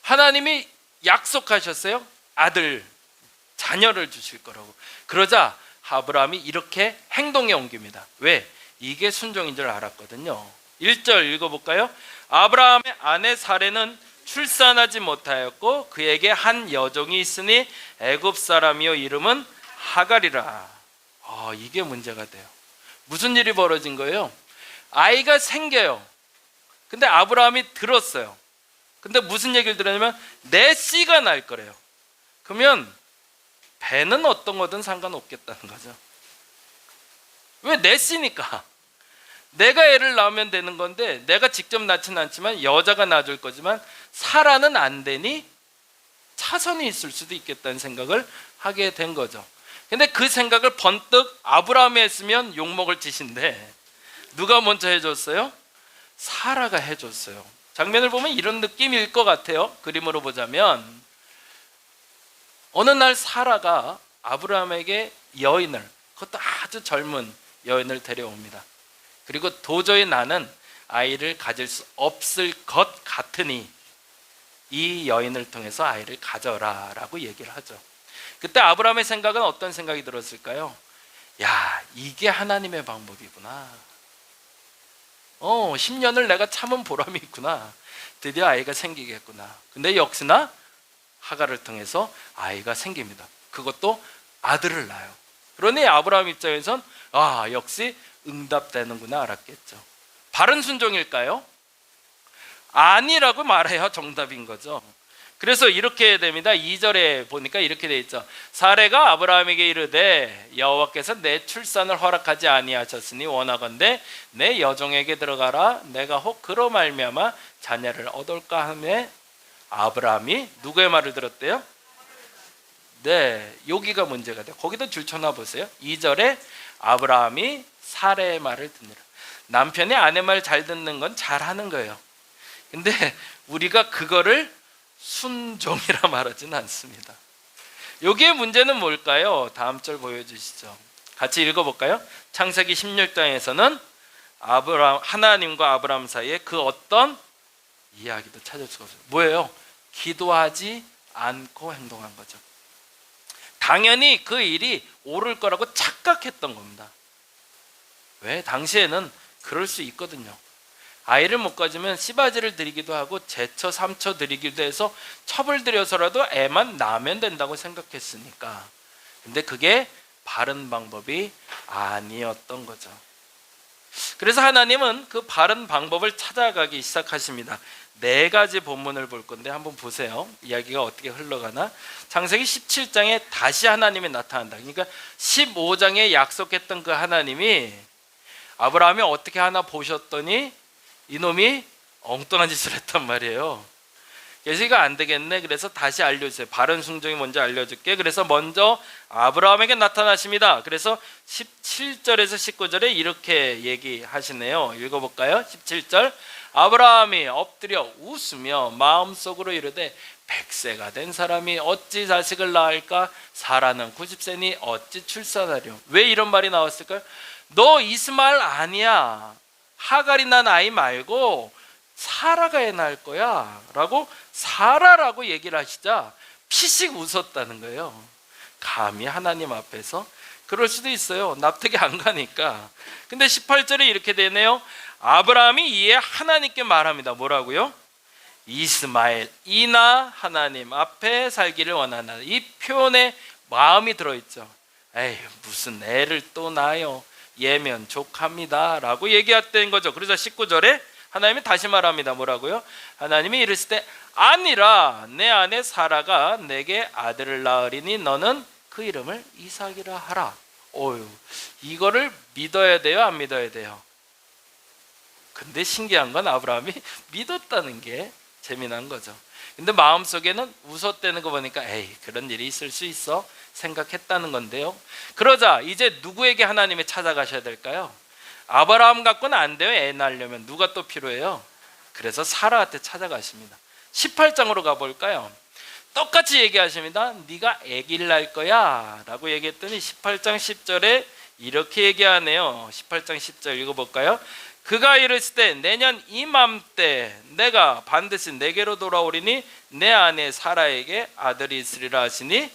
하나님이 약속하셨어요. 아들, 자녀를 주실 거라고. 그러자 아브라함이 이렇게 행동에 옮깁니다. 왜? 이게 순종인 줄 알았거든요. 1절 읽어볼까요? 아브라함의 아내 사레는 출산하지 못하였고 그에게 한 여종이 있으니 애굽 사람이요 이름은 하갈이라. 이게 문제가 돼요. 무슨 일이 벌어진 거예요? 아이가 생겨요. 근데 아브라함이 들었어요. 근데 무슨 얘기를 들었냐면 내 씨가 날 거래요. 그러면 배는 어떤 거든 상관없겠다는 거죠. 왜? 내 씨니까. 내가 애를 낳으면 되는 건데 내가 직접 낳지는 않지만 여자가 낳아줄 거지만 사라는 안 되니 차선이 있을 수도 있겠다는 생각을 하게 된 거죠. 근데 그 생각을 번뜩 아브라함이 했으면 욕먹을 짓인데 누가 먼저 해줬어요? 사라가 해줬어요. 장면을 보면 이런 느낌일 것 같아요. 그림으로 보자면 어느 날 사라가 아브라함에게 여인을, 그것도 아주 젊은 여인을 데려옵니다. 그리고 도저히 나는 아이를 가질 수 없을 것 같으니 이 여인을 통해서 아이를 가져라 라고 얘기를 하죠. 그때 아브라함의 생각은 어떤 생각이 들었을까요? 야, 이게 하나님의 방법이구나. 10년을 내가 참은 보람이 있구나. 드디어 아이가 생기겠구나. 근데 역시나 하갈을 통해서 아이가 생깁니다. 그것도 아들을 낳아요. 그러니 아브라함 입장에선 역시 응답되는구나 알았겠죠. 바른 순종일까요? 아니라고 말해야 정답인 거죠. 그래서 이렇게 됩니다. 2절에 보니까 이렇게 돼 있죠. 사레가 아브라함에게 이르되 여호와께서 내 출산을 허락하지 아니하셨으니 원하건대 내 여종에게 들어가라. 내가 혹 그로 말미암아 자녀를 얻을까 하매 아브라함이 누구의 말을 들었대요? 네, 여기가 문제가 돼요. 거기도 줄쳐놔 보세요. 2절에 아브라함이 사레의 말을 듣니라. 남편이 아내 말 잘 듣는 건 잘하는 거예요. 근데 우리가 그거를 순종이라 말하지는 않습니다. 여기에 문제는 뭘까요? 다음 절 보여주시죠. 같이 읽어볼까요? 창세기 16장에서는 하나님과 아브라함 사이에 그 어떤 이야기도 찾을 수가 없어요. 뭐예요? 기도하지 않고 행동한 거죠. 당연히 그 일이 옳을 거라고 착각했던 겁니다. 왜? 당시에는 그럴 수 있거든요. 아이를 못 가지면 씨바지를 드리기도 하고 제처 삼처 드리기도 해서 첩을 들여서라도 애만 낳으면 된다고 생각했으니까. 근데 그게 바른 방법이 아니었던 거죠. 그래서 하나님은 그 바른 방법을 찾아가기 시작하십니다. 4가지 본문을 볼 건데 한번 보세요. 이야기가 어떻게 흘러가나. 창세기 17장에 다시 하나님이 나타난다. 그러니까 15장에 약속했던 그 하나님이 아브라함이 어떻게 하나 보셨더니 이놈이 엉뚱한 짓을 했단 말이에요. 그래서 이거 안 되겠네. 그래서 다시 알려주세요. 바른 순종이 뭔지 알려줄게. 그래서 먼저 아브라함에게 나타나십니다. 그래서 17절에서 19절에 이렇게 얘기하시네요. 읽어볼까요? 17절. 아브라함이 엎드려 웃으며 마음속으로 이르되 100세가 된 사람이 어찌 자식을 낳을까? 사라는 90세니 어찌 출산하려? 왜 이런 말이 나왔을까요? 너 이스마엘 아니야. 하갈이 난 아이 말고 사라가 애 낳을 거야 라고 사라라고 얘기를 하시자 피식 웃었다는 거예요. 감히 하나님 앞에서? 그럴 수도 있어요. 납득이 안 가니까. 근데 18절에 이렇게 되네요. 아브라함이 이에 하나님께 말합니다. 뭐라고요? 이스마엘 이나 하나님 앞에 살기를 원하나. 이 표현에 마음이 들어있죠. 에이, 무슨 애를 또 낳아요. 예면 족합니다 라고 얘기했던 거죠. 그래서 19절에 하나님이 다시 말합니다. 뭐라고요? 하나님이 이르실 때 아니라 내 아내 사라가 내게 아들을 낳으리니 너는 그 이름을 이삭이라 하라. 어휴, 이거를 믿어야 돼요, 안 믿어야 돼요? 근데 신기한 건 아브라함이 믿었다는 게 재미난 거죠. 근데 마음속에는 웃었다는 거 보니까 에이, 그런 일이 있을 수 있어 생각했다는 건데요. 그러자 이제 누구에게 하나님이 찾아가셔야 될까요? 아브라함 갖고는 안 돼요. 애 낳으려면. 누가 또 필요해요? 그래서 사라한테 찾아가십니다. 18장으로 가볼까요? 똑같이 얘기하십니다. 네가 아기를 낳을 거야 라고 얘기했더니 18장 10절에 이렇게 얘기하네요. 18장 10절 읽어볼까요? 그가 이르실 때 내년 이맘때 내가 반드시 내게로 돌아오리니 내 아내 사라에게 아들이 있으리라 하시니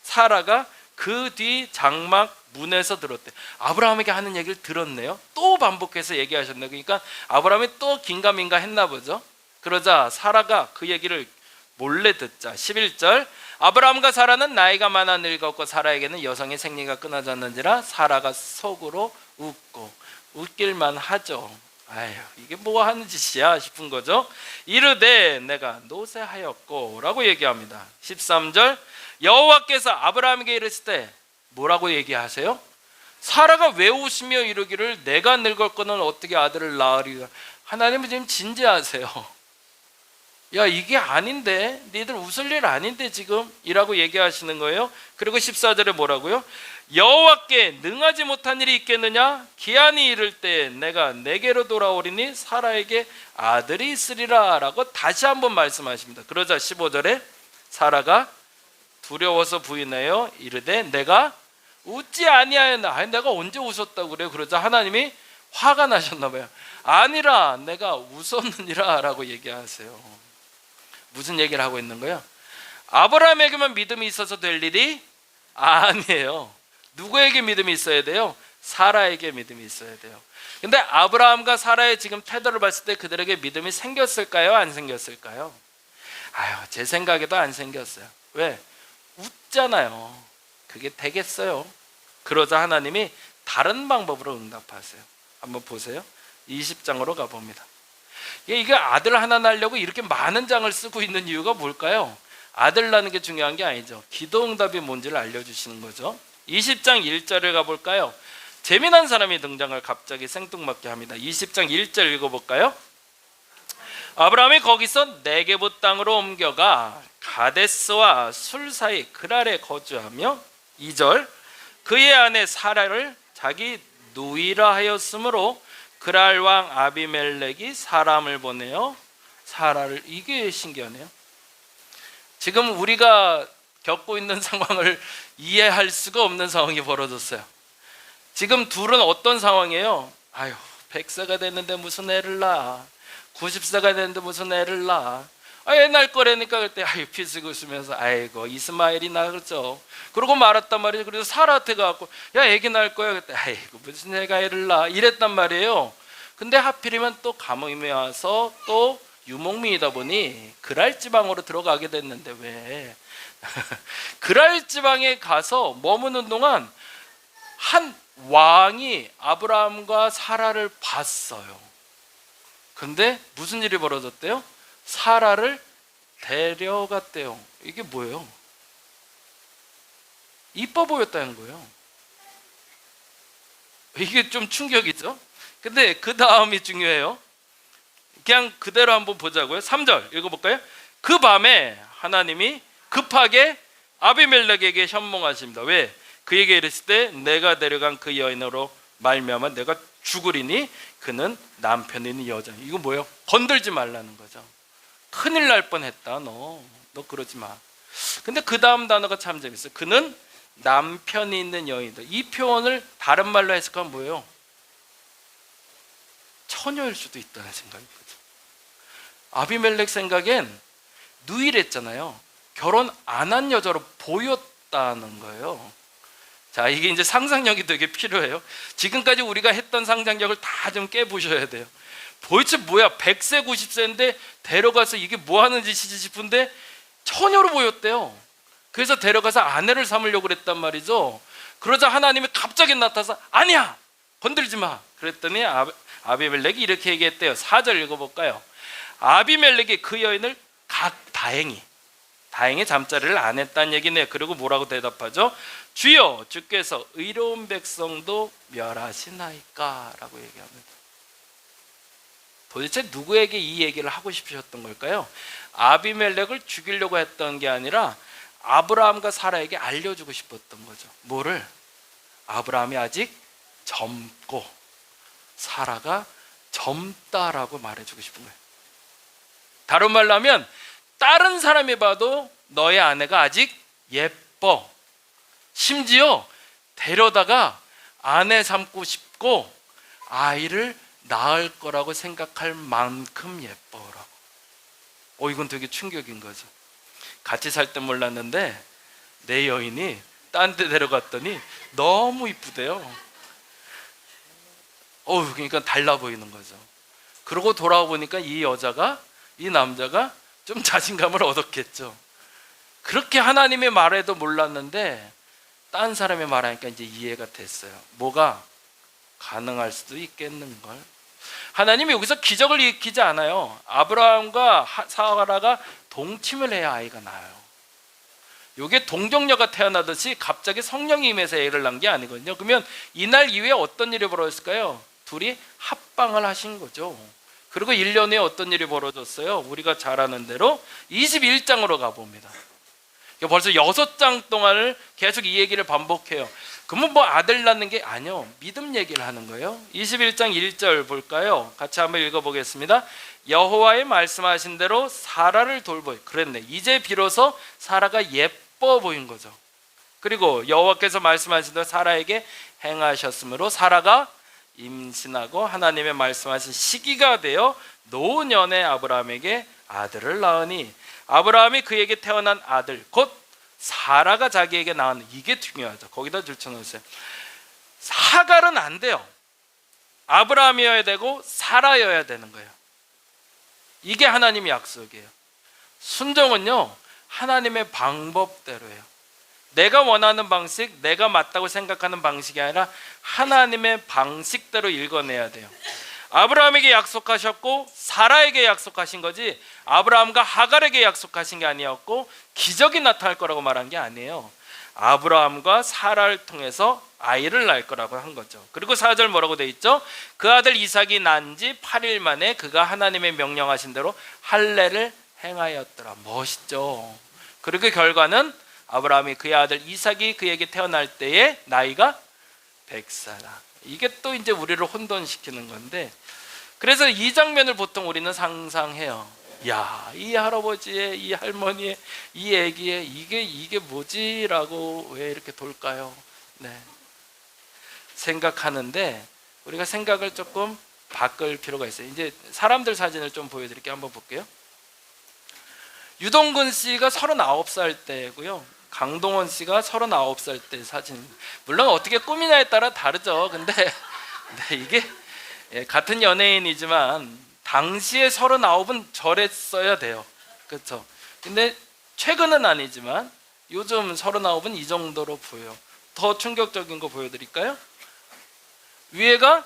사라가 그 뒤 장막 문에서 들었대. 아브라함에게 하는 얘기를 들었네요. 또 반복해서 얘기하셨네요. 그러니까 아브라함이 또 긴가민가 했나 보죠. 그러자 사라가 그 얘기를 몰래 듣자. 11절 아브라함과 사라는 나이가 많아 늙었고 사라에게는 여성의 생리가 끊어졌는지라 사라가 속으로 웃고 웃길만 하죠. 아유, 이게 뭐 하는 짓이야 싶은 거죠. 이르되 내가 노쇠하였고 라고 얘기합니다. 13절 여호와께서 아브라함에게 이르실 때 뭐라고 얘기하세요? 사라가 왜 웃으며 이르기를 내가 늙었거늘 어떻게 아들을 낳으리라. 하나님은 지금 진지하세요. 야, 이게 아닌데, 니들 웃을 일 아닌데 지금 이라고 얘기하시는 거예요. 그리고 14절에 뭐라고요? 여호와께 능하지 못한 일이 있겠느냐? 기한이 이를 때 내가 내게로 돌아오리니 사라에게 아들이 있으리라 라고 다시 한번 말씀하십니다. 그러자 15절에 사라가 두려워서 부인하여 이르되 내가 웃지 아니하였나. 아니, 내가 언제 웃었다고 그래요? 그러자 하나님이 화가 나셨나 봐요. 아니라 내가 웃었느니라 라고 얘기하세요. 무슨 얘기를 하고 있는 거예요? 아브라함에게만 믿음이 있어서 될 일이 아니에요. 누구에게 믿음이 있어야 돼요? 사라에게 믿음이 있어야 돼요. 근데 아브라함과 사라의 지금 태도를 봤을 때 그들에게 믿음이 생겼을까요? 안 생겼을까요? 아유, 제 생각에도 안 생겼어요. 왜? 웃잖아요. 그게 되겠어요. 그러자 하나님이 다른 방법으로 응답하세요. 한번 보세요. 20장으로 가봅니다. 이게 아들 하나 낳으려고 이렇게 많은 장을 쓰고 있는 이유가 뭘까요? 아들 낳는 게 중요한 게 아니죠. 기도 응답이 뭔지를 알려주시는 거죠. 20장 1절을 가볼까요? 재미난 사람이 등장을 갑자기 생뚱맞게 합니다. 20장 1절 읽어볼까요? 아브라함이 거기서 네게부 땅으로 옮겨가 가데스와 술 사이 그랄에 거주하며 2절 그의 아내 사라를 자기 누이라 하였으므로 그랄 왕 아비멜렉이 사람을 보내어 사라를. 이게 신기하네요. 지금 우리가 겪고 있는 상황을 이해할 수가 없는 상황이 벌어졌어요. 지금 둘은 어떤 상황이에요? 아유, 100세가 됐는데 무슨 애를 낳아. 90세가 됐는데 무슨 애를 낳아. 애 낳을 거라니까 그때 아유 피식 웃으면서 아이고 이스마엘이 낳았죠. 그러고 말았단 말이에요. 그래서 사라한테 가갖고 야 애기 낳을 거야. 그때 아이고 무슨 애가 애를 낳아 이랬단 말이에요. 근데 하필이면 또 감염이 와서 또 유목민이다 보니 그랄 지방으로 들어가게 됐는데 왜 그랄 지방에 가서 머무는 동안 한 왕이 아브라함과 사라를 봤어요. 근데 무슨 일이 벌어졌대요? 사라를 데려갔대요. 이게 뭐예요? 이뻐 보였다는 거예요. 이게 좀 충격이죠? 근데 그 다음이 중요해요. 그냥 그대로 한번 보자고요. 3절 읽어볼까요? 그 밤에 하나님이 급하게 아비멜렉에게 현몽하십니다. 왜? 그에게 이르실 때 내가 데려간 그 여인으로 말미암아 내가 죽으리니 그는 남편인 여자. 이거 뭐예요? 건들지 말라는 거죠. 큰일 날 뻔했다. 너 그러지 마. 근데 그 다음 단어가 참 재밌어요. 그는 남편이 있는 여인이다. 이 표현을 다른 말로 해석하면 뭐예요? 처녀일 수도 있다는 생각인 거죠. 아비멜렉 생각엔 누이랬잖아요. 결혼 안 한 여자로 보였다는 거예요. 자, 이게 이제 상상력이 되게 필요해요. 지금까지 우리가 했던 상상력을 다 좀 깨보셔야 돼요. 도대체 뭐야 100세 90세인데 데려가서 이게 뭐 하는 짓이지 싶은데 처녀로 보였대요. 그래서 데려가서 아내를 삼으려고 그랬단 말이죠. 그러자 하나님이 갑자기 나타나서 아니야 건들지 마 그랬더니 아비멜렉이 이렇게 얘기했대요. 4절 읽어볼까요? 아비멜렉이 그 여인을 다행히 잠자리를 안 했다는 얘기네요. 그리고 뭐라고 대답하죠? 주여, 주께서 의로운 백성도 멸하시나이까? 라고 얘기합니다. 도대체 누구에게 이 얘기를 하고 싶으셨던 걸까요? 아비멜렉을 죽이려고 했던 게 아니라 아브라함과 사라에게 알려주고 싶었던 거죠. 뭐를? 아브라함이 아직 젊고 사라가 젊다라고 말해주고 싶은 거예요. 다른 말로 하면 다른 사람이 봐도 너의 아내가 아직 예뻐. 심지어 데려다가 아내 삼고 싶고 아이를 낳을 거라고 생각할 만큼 예뻐라고. 이건 되게 충격인 거죠. 같이 살 때 몰랐는데 내 여인이 딴 데 데려갔더니 너무 이쁘대요. 그러니까 달라 보이는 거죠. 그러고 돌아와 보니까 이 남자가 좀 자신감을 얻었겠죠. 그렇게 하나님의 말에도 몰랐는데 딴 사람의 말하니까 이제 이해가 됐어요. 뭐가 가능할 수도 있겠는걸. 하나님이 여기서 기적을 일으키지 않아요. 아브라함과 사라가 동침을 해야 아이가 나요. 이게 동정녀가 태어나듯이 갑자기 성령이 임해서 애를 낳은 게 아니거든요. 그러면 이날 이후에 어떤 일이 벌어졌을까요? 둘이 합방을 하신 거죠. 그리고 1년 후에 어떤 일이 벌어졌어요? 우리가 잘 아는 대로 21장으로 가봅니다. 벌써 6장 동안을 계속 이 얘기를 반복해요. 그러면 뭐 아들 낳는 게 아니요, 믿음 얘기를 하는 거예요. 21장 1절 볼까요? 같이 한번 읽어보겠습니다. 여호와의 말씀하신 대로 사라를 돌보이. 그랬네. 이제 비로소 사라가 예뻐 보인 거죠. 그리고 여호와께서 말씀하신 대로 사라에게 행하셨으므로 사라가 임신하고 하나님의 말씀하신 시기가 되어 노년의 아브라함에게 아들을 낳으니 아브라함이 그에게 태어난 아들 곧 사라가 자기에게 낳은, 이게 중요하죠. 거기다 줄쳐놓으세요. 하갈은 안 돼요. 아브라함이어야 되고 사라여야 되는 거예요. 이게 하나님의 약속이에요. 순종은요, 하나님의 방법대로예요. 내가 원하는 방식, 내가 맞다고 생각하는 방식이 아니라 하나님의 방식대로 읽어내야 돼요. 아브라함에게 약속하셨고 사라에게 약속하신 거지 아브라함과 하갈에게 약속하신 게 아니었고 기적이 나타날 거라고 말한 게 아니에요. 아브라함과 사라를 통해서 아이를 낳을 거라고 한 거죠. 그리고 4절 뭐라고 돼 있죠? 그 아들 이삭이 난 지 8일 만에 그가 하나님의 명령하신 대로 할례를 행하였더라. 멋있죠. 그리고 결과는 아브라함이 그의 아들 이삭이 그에게 태어날 때의 나이가 100살. 이게 또 이제 우리를 혼돈시키는 건데, 그래서 이 장면을 보통 우리는 상상해요. 야, 이 할아버지의, 이 할머니의, 이 애기의 이게 뭐지라고 왜 이렇게 돌까요? 네, 생각하는데 우리가 생각을 조금 바꿀 필요가 있어요. 이제 사람들 사진을 좀 보여드릴게요. 한번 볼게요. 유동근 씨가 39살 때고요. 강동원 씨가 39살 때 사진. 물론 어떻게 꾸미냐에 따라 다르죠. 근데 이게 같은 연예인이지만 당시에 39은 저랬어야 돼요. 그렇죠? 근데 최근은 아니지만 요즘 39은 이 정도로 보여요. 더 충격적인 거 보여드릴까요? 위에가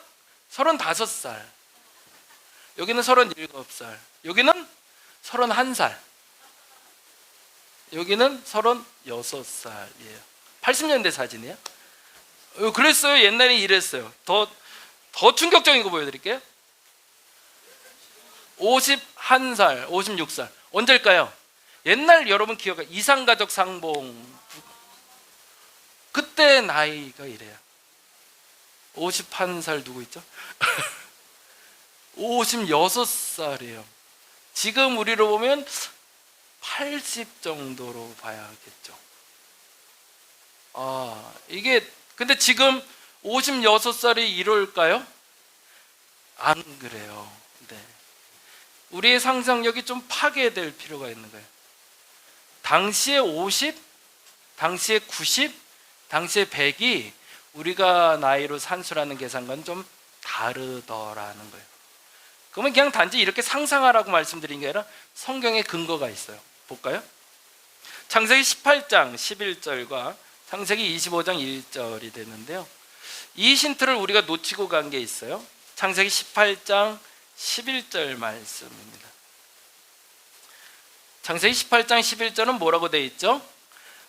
35살, 여기는 37살, 여기는 31살, 여기는 36살이에요. 80년대 사진이에요. 그랬어요. 옛날에 이랬어요. 더 충격적인 거 보여드릴게요. 51살, 56살. 언제일까요? 옛날 여러분 기억해, 이상가족 상봉 그때 나이가 이래요. 51살 누구 있죠? 56살이에요. 지금 우리로 보면 80 정도로 봐야겠죠. 이게 근데 지금 56살이 이럴까요? 안 그래요. 네. 우리의 상상력이 좀 파괴될 필요가 있는 거예요. 당시에 50, 당시에 90, 당시에 100이 우리가 나이로 산수라는 계산과는 좀 다르더라는 거예요. 그러면 그냥 단지 이렇게 상상하라고 말씀드린 게 아니라 성경에 근거가 있어요. 볼까요? 창세기 18장 11절과 창세기 25장 1절이 되는데요. 이 힌트를 우리가 놓치고 간 게 있어요. 창세기 18장 11절 말씀입니다. 창세기 18장 11절은 뭐라고 되어 있죠?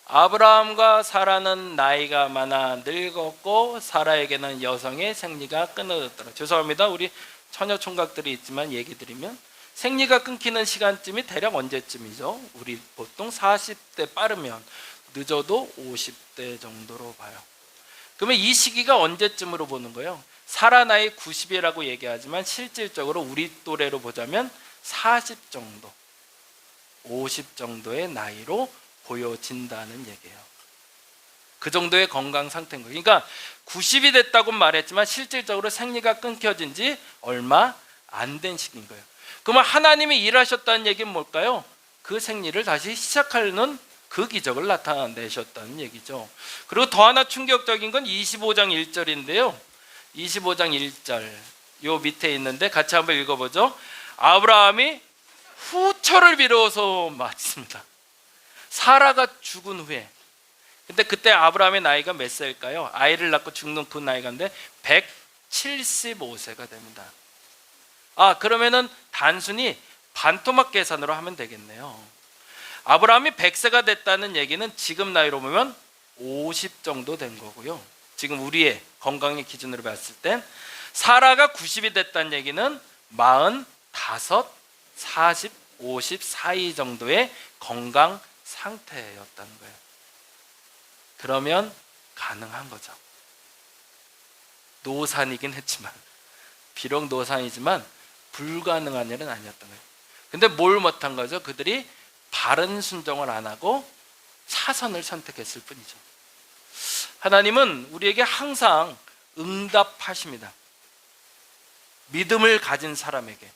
아브라함과 사라는 나이가 많아 늙었고 사라에게는 여성의 생리가 끊어졌더라. 죄송합니다. 우리 처녀 총각들이 있지만 얘기 드리면 생리가 끊기는 시간쯤이 대략 언제쯤이죠? 우리 보통 40대 빠르면 늦어도 50대 정도로 봐요. 그러면 이 시기가 언제쯤으로 보는 거예요? 사라 나이 90이라고 얘기하지만 실질적으로 우리 또래로 보자면 40 정도, 50 정도의 나이로 보여진다는 얘기예요. 그 정도의 건강 상태인 거예요. 그러니까 90이 됐다고 말했지만 실질적으로 생리가 끊겨진 지 얼마 안 된 시기인 거예요. 그러면 하나님이 일하셨다는 얘기는 뭘까요? 그 생리를 다시 시작하는 그 기적을 나타내셨다는 얘기죠. 그리고 더 하나 충격적인 건 25장 1절인데요. 25장 1절 요 밑에 있는데 같이 한번 읽어보죠. 아브라함이 후처를 미루어서 맞습니다. 사라가 죽은 후에. 근데 그때 아브라함의 나이가 몇 살일까요? 아이를 낳고 죽는 그 나이가인데 175세가 됩니다. 그러면은 단순히 반토막 계산으로 하면 되겠네요. 아브라함이 100세가 됐다는 얘기는 지금 나이로 보면 50 정도 된 거고요. 지금 우리의 건강의 기준으로 봤을 땐 사라가 90이 됐다는 얘기는 45, 40, 50 사이 정도의 건강 상태였다는 거예요. 그러면 가능한 거죠. 노산이긴 했지만, 비록 노산이지만 불가능한 일은 아니었던 거예요. 근데 뭘 못한 거죠? 그들이 바른 순종을 안 하고 차선을 선택했을 뿐이죠. 하나님은 우리에게 항상 응답하십니다. 믿음을 가진 사람에게.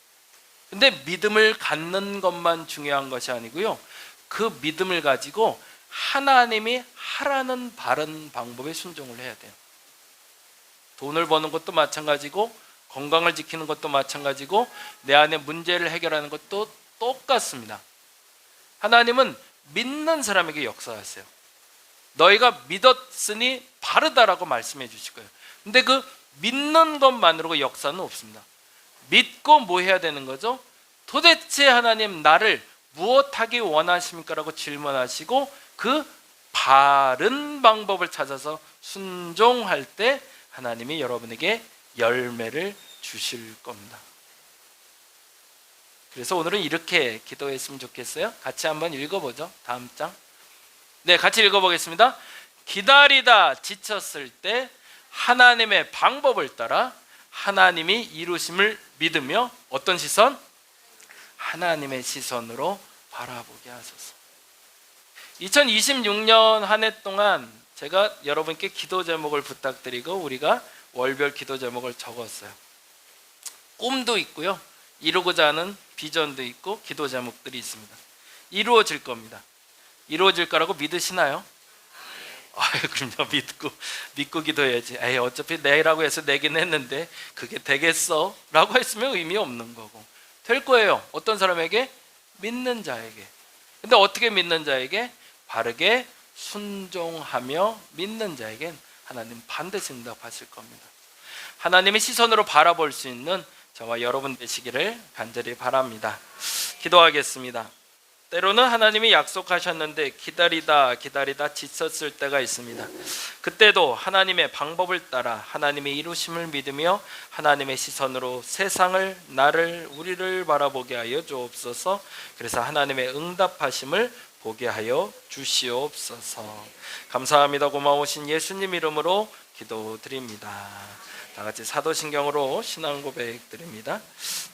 근데 믿음을 갖는 것만 중요한 것이 아니고요, 그 믿음을 가지고 하나님이 하라는 바른 방법에 순종을 해야 돼요. 돈을 버는 것도 마찬가지고 건강을 지키는 것도 마찬가지고 내 안에 문제를 해결하는 것도 똑같습니다. 하나님은 믿는 사람에게 역사하세요. 너희가 믿었으니 바르다라고 말씀해 주실 거예요. 근데 그 믿는 것만으로 역사는 없습니다. 믿고 뭐 해야 되는 거죠? 도대체 하나님 나를 무엇하기 원하십니까? 라고 질문하시고 그 바른 방법을 찾아서 순종할 때 하나님이 여러분에게 열매를 주실 겁니다. 그래서 오늘은 이렇게 기도했으면 좋겠어요. 같이 한번 읽어보죠. 다음 장. 네, 같이 읽어보겠습니다. 기다리다 지쳤을 때 하나님의 방법을 따라 하나님이 이루심을 믿으며 어떤 시선? 하나님의 시선으로 바라보게 하소서. 2026년 한 해 동안 제가 여러분께 기도 제목을 부탁드리고 우리가 월별 기도 제목을 적었어요. 꿈도 있고요, 이루고자 하는 비전도 있고 기도 제목들이 있습니다. 이루어질 겁니다. 이루어질 거라고 믿으시나요? 그럼요. 믿고 기도해야지. 어차피 내라고 해서 내긴 했는데 그게 되겠어? 라고 했으면 의미 없는 거고. 될 거예요. 어떤 사람에게? 믿는 자에게. 근데 어떻게 믿는 자에게? 바르게 순종하며 믿는 자에겐 하나님 반드시 응답하실 겁니다. 하나님의 시선으로 바라볼 수 있는 저와 여러분 되시기를 간절히 바랍니다. 기도하겠습니다. 때로는 하나님이 약속하셨는데 기다리다 지쳤을 때가 있습니다. 그때도 하나님의 방법을 따라 하나님의 이루심을 믿으며 하나님의 시선으로 세상을, 나를, 우리를 바라보게 하여 주옵소서. 그래서 하나님의 응답하심을 보게 하여 주시옵소서. 감사합니다. 고마우신 예수님 이름으로 기도드립니다. 다 같이 사도신경으로 신앙 고백 드립니다.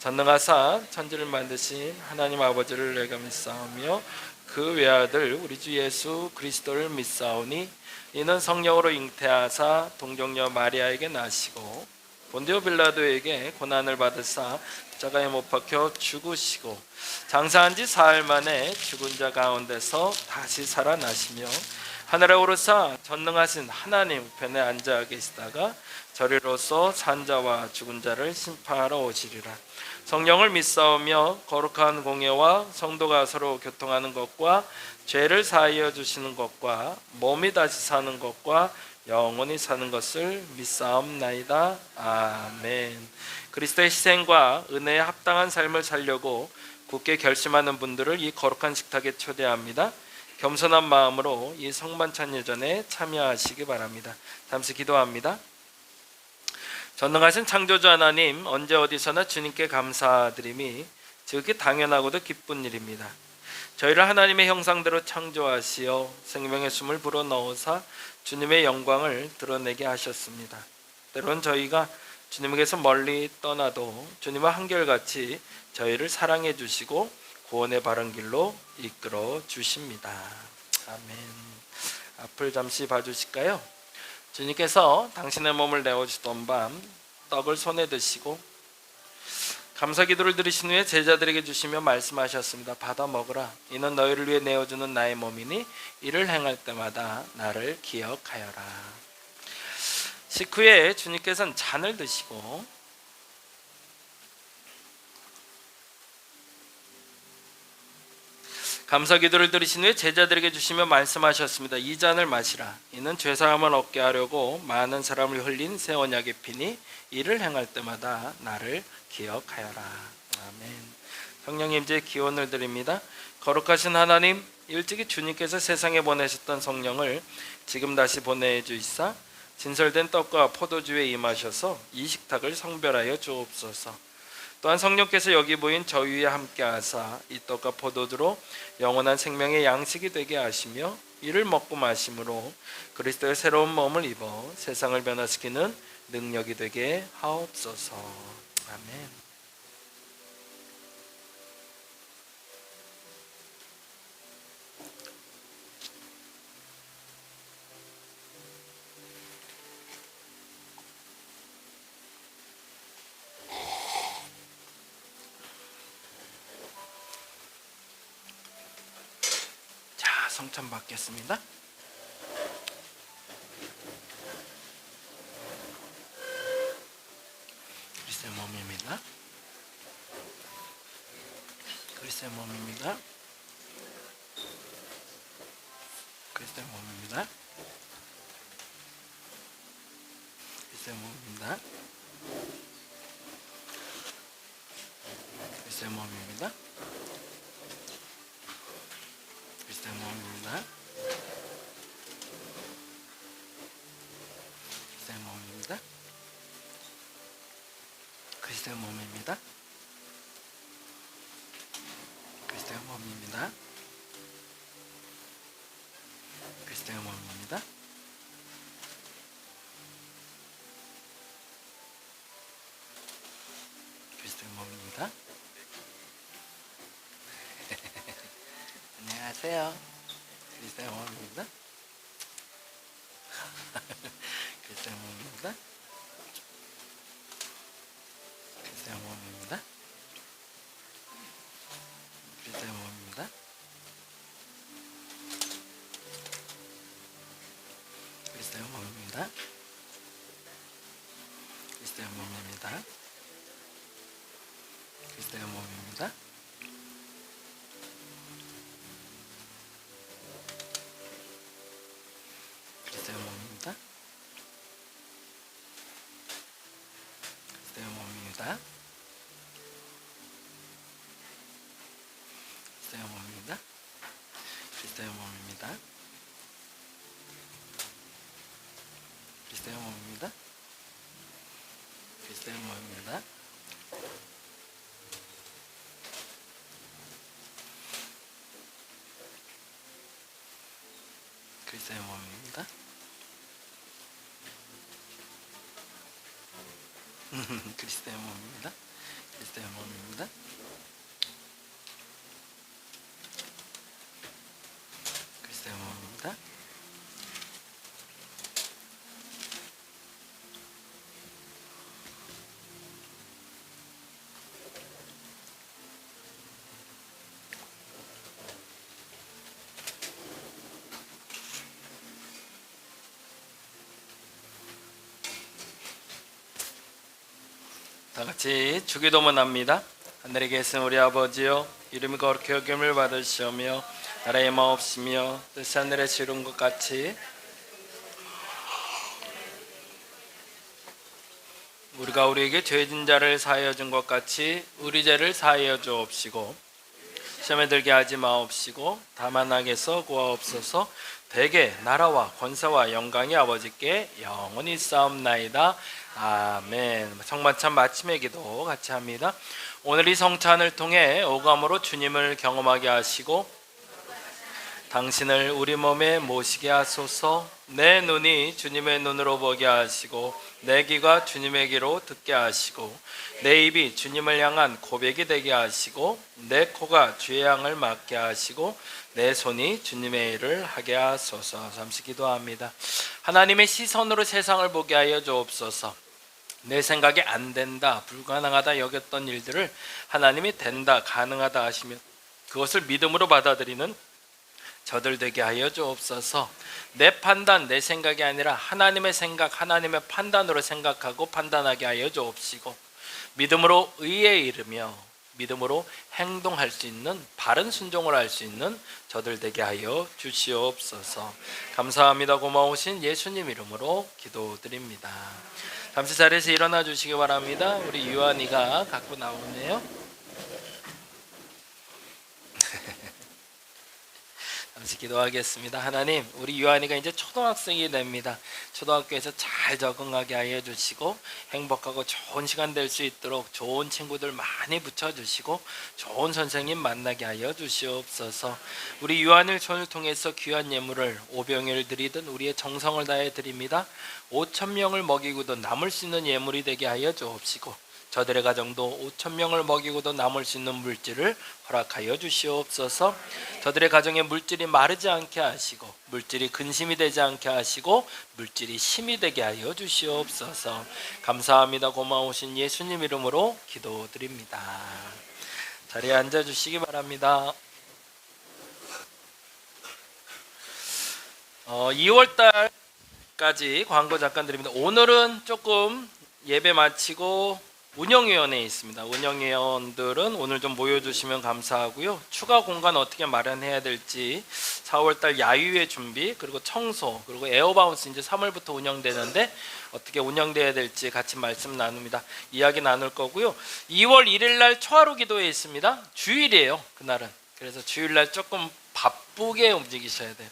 전능하사 천지를 만드신 하나님 아버지를 내가 믿사오며 그 외아들 우리 주 예수 그리스도를 믿사오니 이는 성령으로 잉태하사 동정녀 마리아에게 나시고 본디오 빌라도에게 고난을 받으사 십자가에 못 박혀 죽으시고 장사한 지 사흘 만에 죽은 자 가운데서 다시 살아나시며 하늘에 오르사 전능하신 하나님 우편에 앉아 계시다가 저리로서 산자와 죽은 자를 심판하러 오시리라. 성령을 믿사오며 거룩한 공예와 성도가 서로 교통하는 것과 죄를 사하여 주시는 것과 몸이 다시 사는 것과 영원히 사는 것을 믿사옵나이다. 아멘. 그리스도의 희생과 은혜에 합당한 삶을 살려고 굳게 결심하는 분들을 이 거룩한 식탁에 초대합니다. 겸손한 마음으로 이 성만찬 예전에 참여하시기 바랍니다. 잠시 기도합니다. 전능하신 창조주 하나님, 언제 어디서나 주님께 감사드림이 지극히 당연하고도 기쁜 일입니다. 저희를 하나님의 형상대로 창조하시어 생명의 숨을 불어넣으사 주님의 영광을 드러내게 하셨습니다. 때론 저희가 주님에게서 멀리 떠나도 주님은 한결같이 저희를 사랑해 주시고 구원의 바른 길로 이끌어 주십니다. 아멘. 앞을 잠시 봐주실까요? 주님께서 당신의 몸을 내어주던 밤 떡을 손에 드시고 감사 기도를 드리신 후에 제자들에게 주시며 말씀하셨습니다. 받아 먹으라. 이는 너희를 위해 내어주는 나의 몸이니 이를 행할 때마다 나를 기억하여라. 식후에 주님께서는 잔을 드시고 감사 기도를 드리신 후에 제자들에게 주시며 말씀하셨습니다. 이 잔을 마시라. 이는 죄사함을 얻게 하려고 많은 사람을 흘린 새 언약의 피니 이를 행할 때마다 나를 기억하여라. 아멘. 성령님, 이제 기원을 드립니다. 거룩하신 하나님, 일찍이 주님께서 세상에 보내셨던 성령을 지금 다시 보내주시사 진설된 떡과 포도주에 임하셔서 이 식탁을 성별하여 주옵소서. 또한 성령께서 여기 보인 저 위에 함께하사 이 떡과 포도주로 영원한 생명의 양식이 되게 하시며 이를 먹고 마심으로 그리스도의 새로운 몸을 입어 세상을 변화시키는 능력이 되게 하옵소서. 아멘. 성찬 받겠습니다. 그리스도의 몸입니다. 그리스도의 몸입니다. 그리스도의 몸입니다. 그리스도의 몸입니다. 그리스도의 몸입니다. 그리스도의 몸입니다. 그리스도의 몸입니다. 그리스도의 몸입니다. 그리스도의 몸입니다. 그리스도의 몸입니다. 안녕하세요. 그리스도의 몸입니다. 그리스도의 몸입니다. 그리스도의 몸입니다. 그리스도의 몸입니다. 그리스도의 몸입니다. 그리스도의 몸입니다. 그리스도의 몸입니다. 그리스도의 몸입니다. 그리스도의 몸입니다. 그리스도의 몸입니다. 그리스도의 몸입니다. 그리스도의 몸입니다. 그리스도의 몸입니다. 그리스도의 몸입니다. 그리스도의 몸입니다. 그리스도의 몸입니다. 그리스도의 몸입니다. 다 같이 주기도문 합니다. 하늘에 계신 우리 아버지여, 이름이 거룩히 여김을 받으시오며 나라의 마옵시며 뜻이 하늘에 이룬 것 같이 우리가 우리에게 죄진 자를 사하여 준 것 같이 우리 죄를 사하여 주옵시고 시험에 들게 하지 마옵시고 다만 악에서 구하옵소서. 대개 나라와 권세와 영광이 아버지께 영원히 싸움나이다. 아멘. 성만찬 마침의 기도 같이 합니다. 오늘 이 성찬을 통해 오감으로 주님을 경험하게 하시고 당신을 우리 몸에 모시게 하소서. 내 눈이 주님의 눈으로 보게 하시고 내 귀가 주님의 귀로 듣게 하시고 내 입이 주님을 향한 고백이 되게 하시고 내 코가 주의 향을 맡게 하시고 내 손이 주님의 일을 하게 하소서. 잠시 기도합니다. 하나님의 시선으로 세상을 보게 하여 주옵소서. 내 생각에 안 된다, 불가능하다 여겼던 일들을 하나님이 된다, 가능하다 하시며 그것을 믿음으로 받아들이는 저들 되게 하여 주옵소서. 내 판단, 내 생각이 아니라 하나님의 생각, 하나님의 판단으로 생각하고 판단하게 하여 주옵시고 믿음으로 의에 이르며 믿음으로 행동할 수 있는, 바른 순종을 할 수 있는 저들 되게 하여 주시옵소서. 감사합니다. 고마우신 예수님 이름으로 기도드립니다. 잠시 자리에서 일어나 주시기 바랍니다. 우리 유한이가 갖고 나오네요. 잠시 기도하겠습니다. 하나님, 우리 유한이가 이제 초등학생이 됩니다. 초등학교에서 잘 적응하게 하여 주시고 행복하고 좋은 시간 될 수 있도록 좋은 친구들 많이 붙여주시고 좋은 선생님 만나게 하여 주시옵소서. 우리 유한을 손을 통해서 귀한 예물을 오병이를 드리든 우리의 정성을 다해 드립니다. 5,000명을 먹이고도 남을 수 있는 예물이 되게 하여 주옵시고 저들의 가정도 5,000명을 먹이고도 남을 수 있는 물질을 허락하여 주시옵소서. 저들의 가정에 물질이 마르지 않게 하시고 물질이 근심이 되지 않게 하시고 물질이 힘이 되게 하여 주시옵소서. 감사합니다. 고마우신 예수님 이름으로 기도드립니다. 자리에 앉아주시기 바랍니다. 2월달까지 광고 잠깐 드립니다. 오늘은 조금 예배 마치고 운영위원회에 있습니다. 운영위원들은 오늘 좀 모여주시면 감사하고요. 추가 공간 어떻게 마련해야 될지 4월달 야유회 준비 그리고 청소 그리고 에어바운스 이제 3월부터 운영되는데 어떻게 운영돼야 될지 같이 말씀 나눕니다. 이야기 나눌 거고요. 2월 1일날 초하루 기도회 있습니다. 주일이에요. 그날은. 그래서 주일날 조금 바쁘게 움직이셔야 돼요.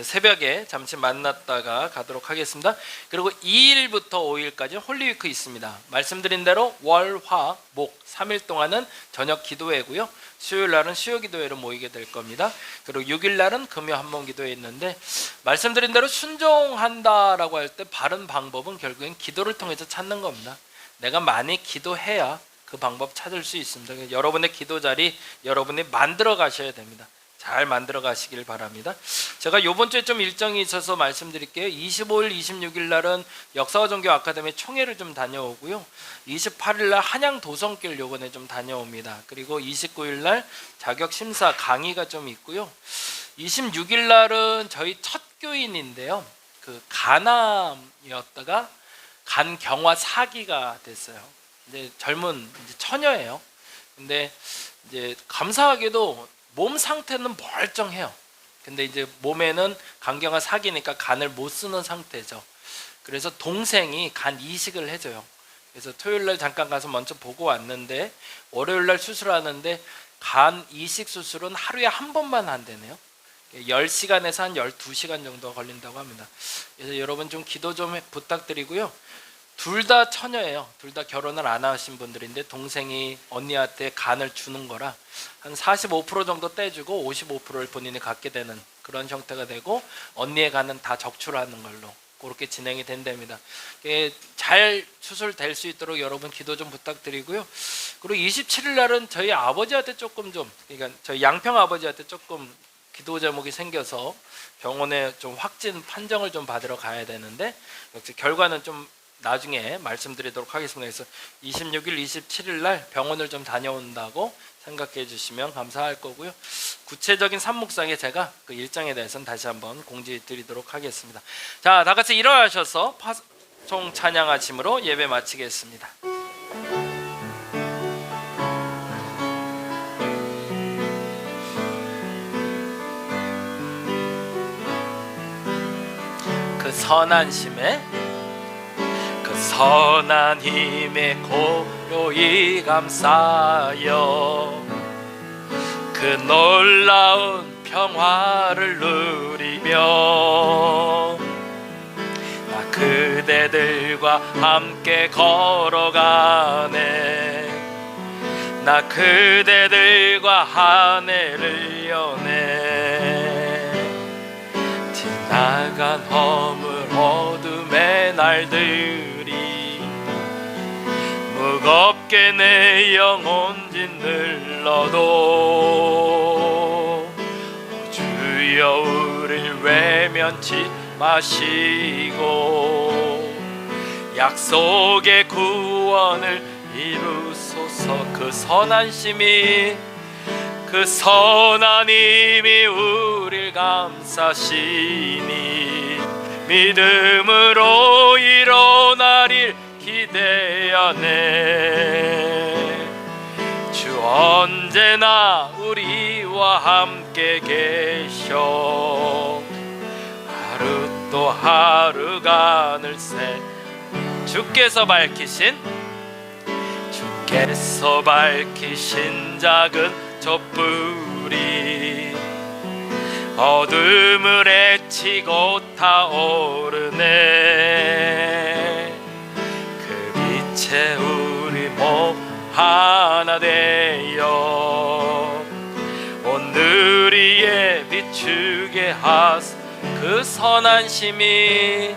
새벽에 잠시 만났다가 가도록 하겠습니다. 그리고 2일부터 5일까지 홀리위크 있습니다. 말씀드린 대로 월, 화, 목 3일 동안은 저녁 기도회고요. 수요일 날은 수요 기도회로 모이게 될 겁니다. 그리고 6일 날은 금요 한번 기도회 있는데 말씀드린 대로 순종한다라고 할 때 바른 방법은 결국엔 기도를 통해서 찾는 겁니다. 내가 많이 기도해야 그 방법 찾을 수 있습니다. 여러분의 기도 자리 여러분이 만들어 가셔야 됩니다. 잘 만들어 가시길 바랍니다. 제가 이번 주에 좀 일정이 있어서 말씀드릴게요. 25일, 26일 날은 역사와 종교 아카데미 총회를 좀 다녀오고요. 28일 날 한양 도성길 요번에 좀 다녀옵니다. 그리고 29일 날 자격 심사 강의가 좀 있고요. 26일 날은 저희 첫 교인인데요. 그 간암이었다가 간경화 4기가 됐어요. 이제 젊은 이제 처녀예요. 근데 이제 감사하게도 몸 상태는 멀쩡해요. 근데 이제 몸에는 간경화 4기니까 간을 못 쓰는 상태죠. 그래서 동생이 간 이식을 해줘요. 그래서 토요일날 잠깐 가서 먼저 보고 왔는데 월요일날 수술하는데 간 이식 수술은 하루에 한 번만 한대네요. 10시간에서 한 12시간 정도 걸린다고 합니다. 그래서 여러분 좀 기도 좀 부탁드리고요. 둘 다 처녀예요. 둘 다 결혼을 안 하신 분들인데 동생이 언니한테 간을 주는 거라 한 45% 정도 떼주고 55%를 본인이 갖게 되는 그런 형태가 되고 언니의 간은 다 적출하는 걸로 그렇게 진행이 된답니다. 잘 수술될 수 있도록 여러분 기도 좀 부탁드리고요. 그리고 27일 날은 저희 아버지한테 조금 그러니까 저희 양평 아버지한테 조금 기도 제목이 생겨서 병원에 좀 확진 판정을 좀 받으러 가야 되는데 역시 결과는 좀 나중에 말씀드리도록 하겠습니다. 그래서 26일, 27일 날 병원을 좀 다녀온다고 생각해 주시면 감사할 거고요. 구체적인 산목상에 제가 그 일정에 대해서는 다시 한번 공지해 드리도록 하겠습니다. 자, 다 같이 일어나셔서 파송 찬양하심으로 예배 마치겠습니다. 그 선한 심에 선한 힘에 고요히 감싸여 그 놀라운 평화를 누리며 나 그대들과 함께 걸어가네. 나 그대들과 한 해를 여네. 지나간 허물 어둠의 날들이 무겁게 내 영혼 짓눌러도 주여 우릴 외면치 마시고 약속의 구원을 이루소서. 그 선한 심이 그 선한 힘이 우릴 감싸시니 믿음으로 일어나릴 기대하네. 주 언제나 우리와 함께 계셔 하루 또 하루간을 새 주께서 밝히신 작은 촛불이 어둠을 헤치고 타오르네. 그 빛에 우리 몸 하나 되어 오늘 위에 비추게 하소. 그 선한 심이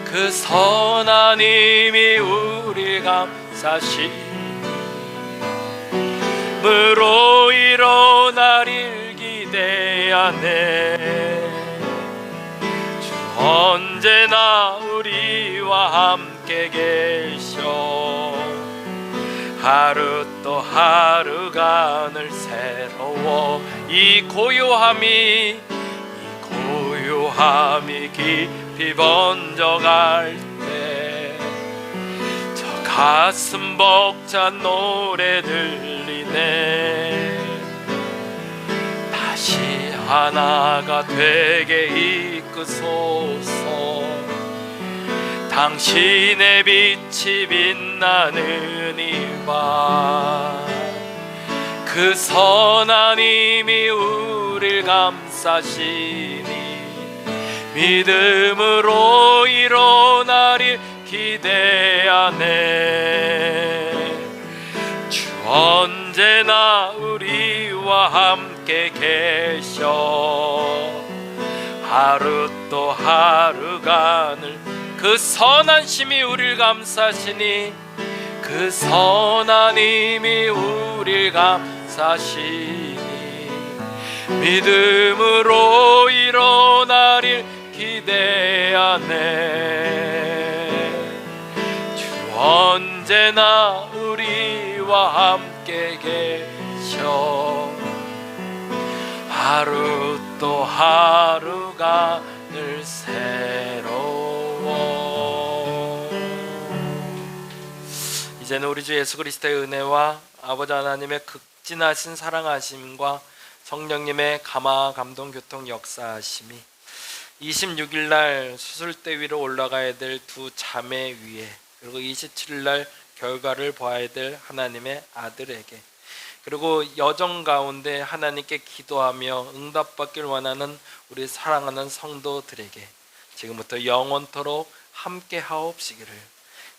그 선한 힘이 우리 감싸시니 으로 일어나릴 기대하네. 주 언제나 우리와 함께 계셔 하루 또 하루간을 새로워. 이 고요함이 깊이 번져갈 때 저 가슴 벅찬 노래 들리네. 다시 하나가 되게 이끄소서. 당신의 빛이 빛나는 이 밤 그 선한 힘이 우릴 감싸시니 믿음으로 일어나릴 기대하네. 주 언제나 우리와 함께 계셔 하루 또 하루간을 그 선한 심이 우릴 감싸시니 그 선한 힘이 우릴 감싸시니 믿음으로 일어나릴 기대하네. 주 언제나 우리와 함께 계셔 하루 또 하루가 늘 새로워. 이제는 우리 주 예수 그리스도의 은혜와 아버지 하나님의 극진하신 사랑하심과 성령님의 감화 감동 교통 역사하심이 26일 날 수술대 위로 올라가야 될 두 자매 위에, 그리고 27일 날 결과를 보아야 될 하나님의 아들에게, 그리고 여정 가운데 하나님께 기도하며 응답받길 원하는 우리 사랑하는 성도들에게 지금부터 영원토록 함께 하옵시기를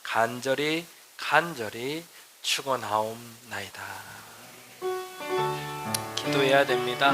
간절히 축원하옵나이다. 기도해야 됩니다.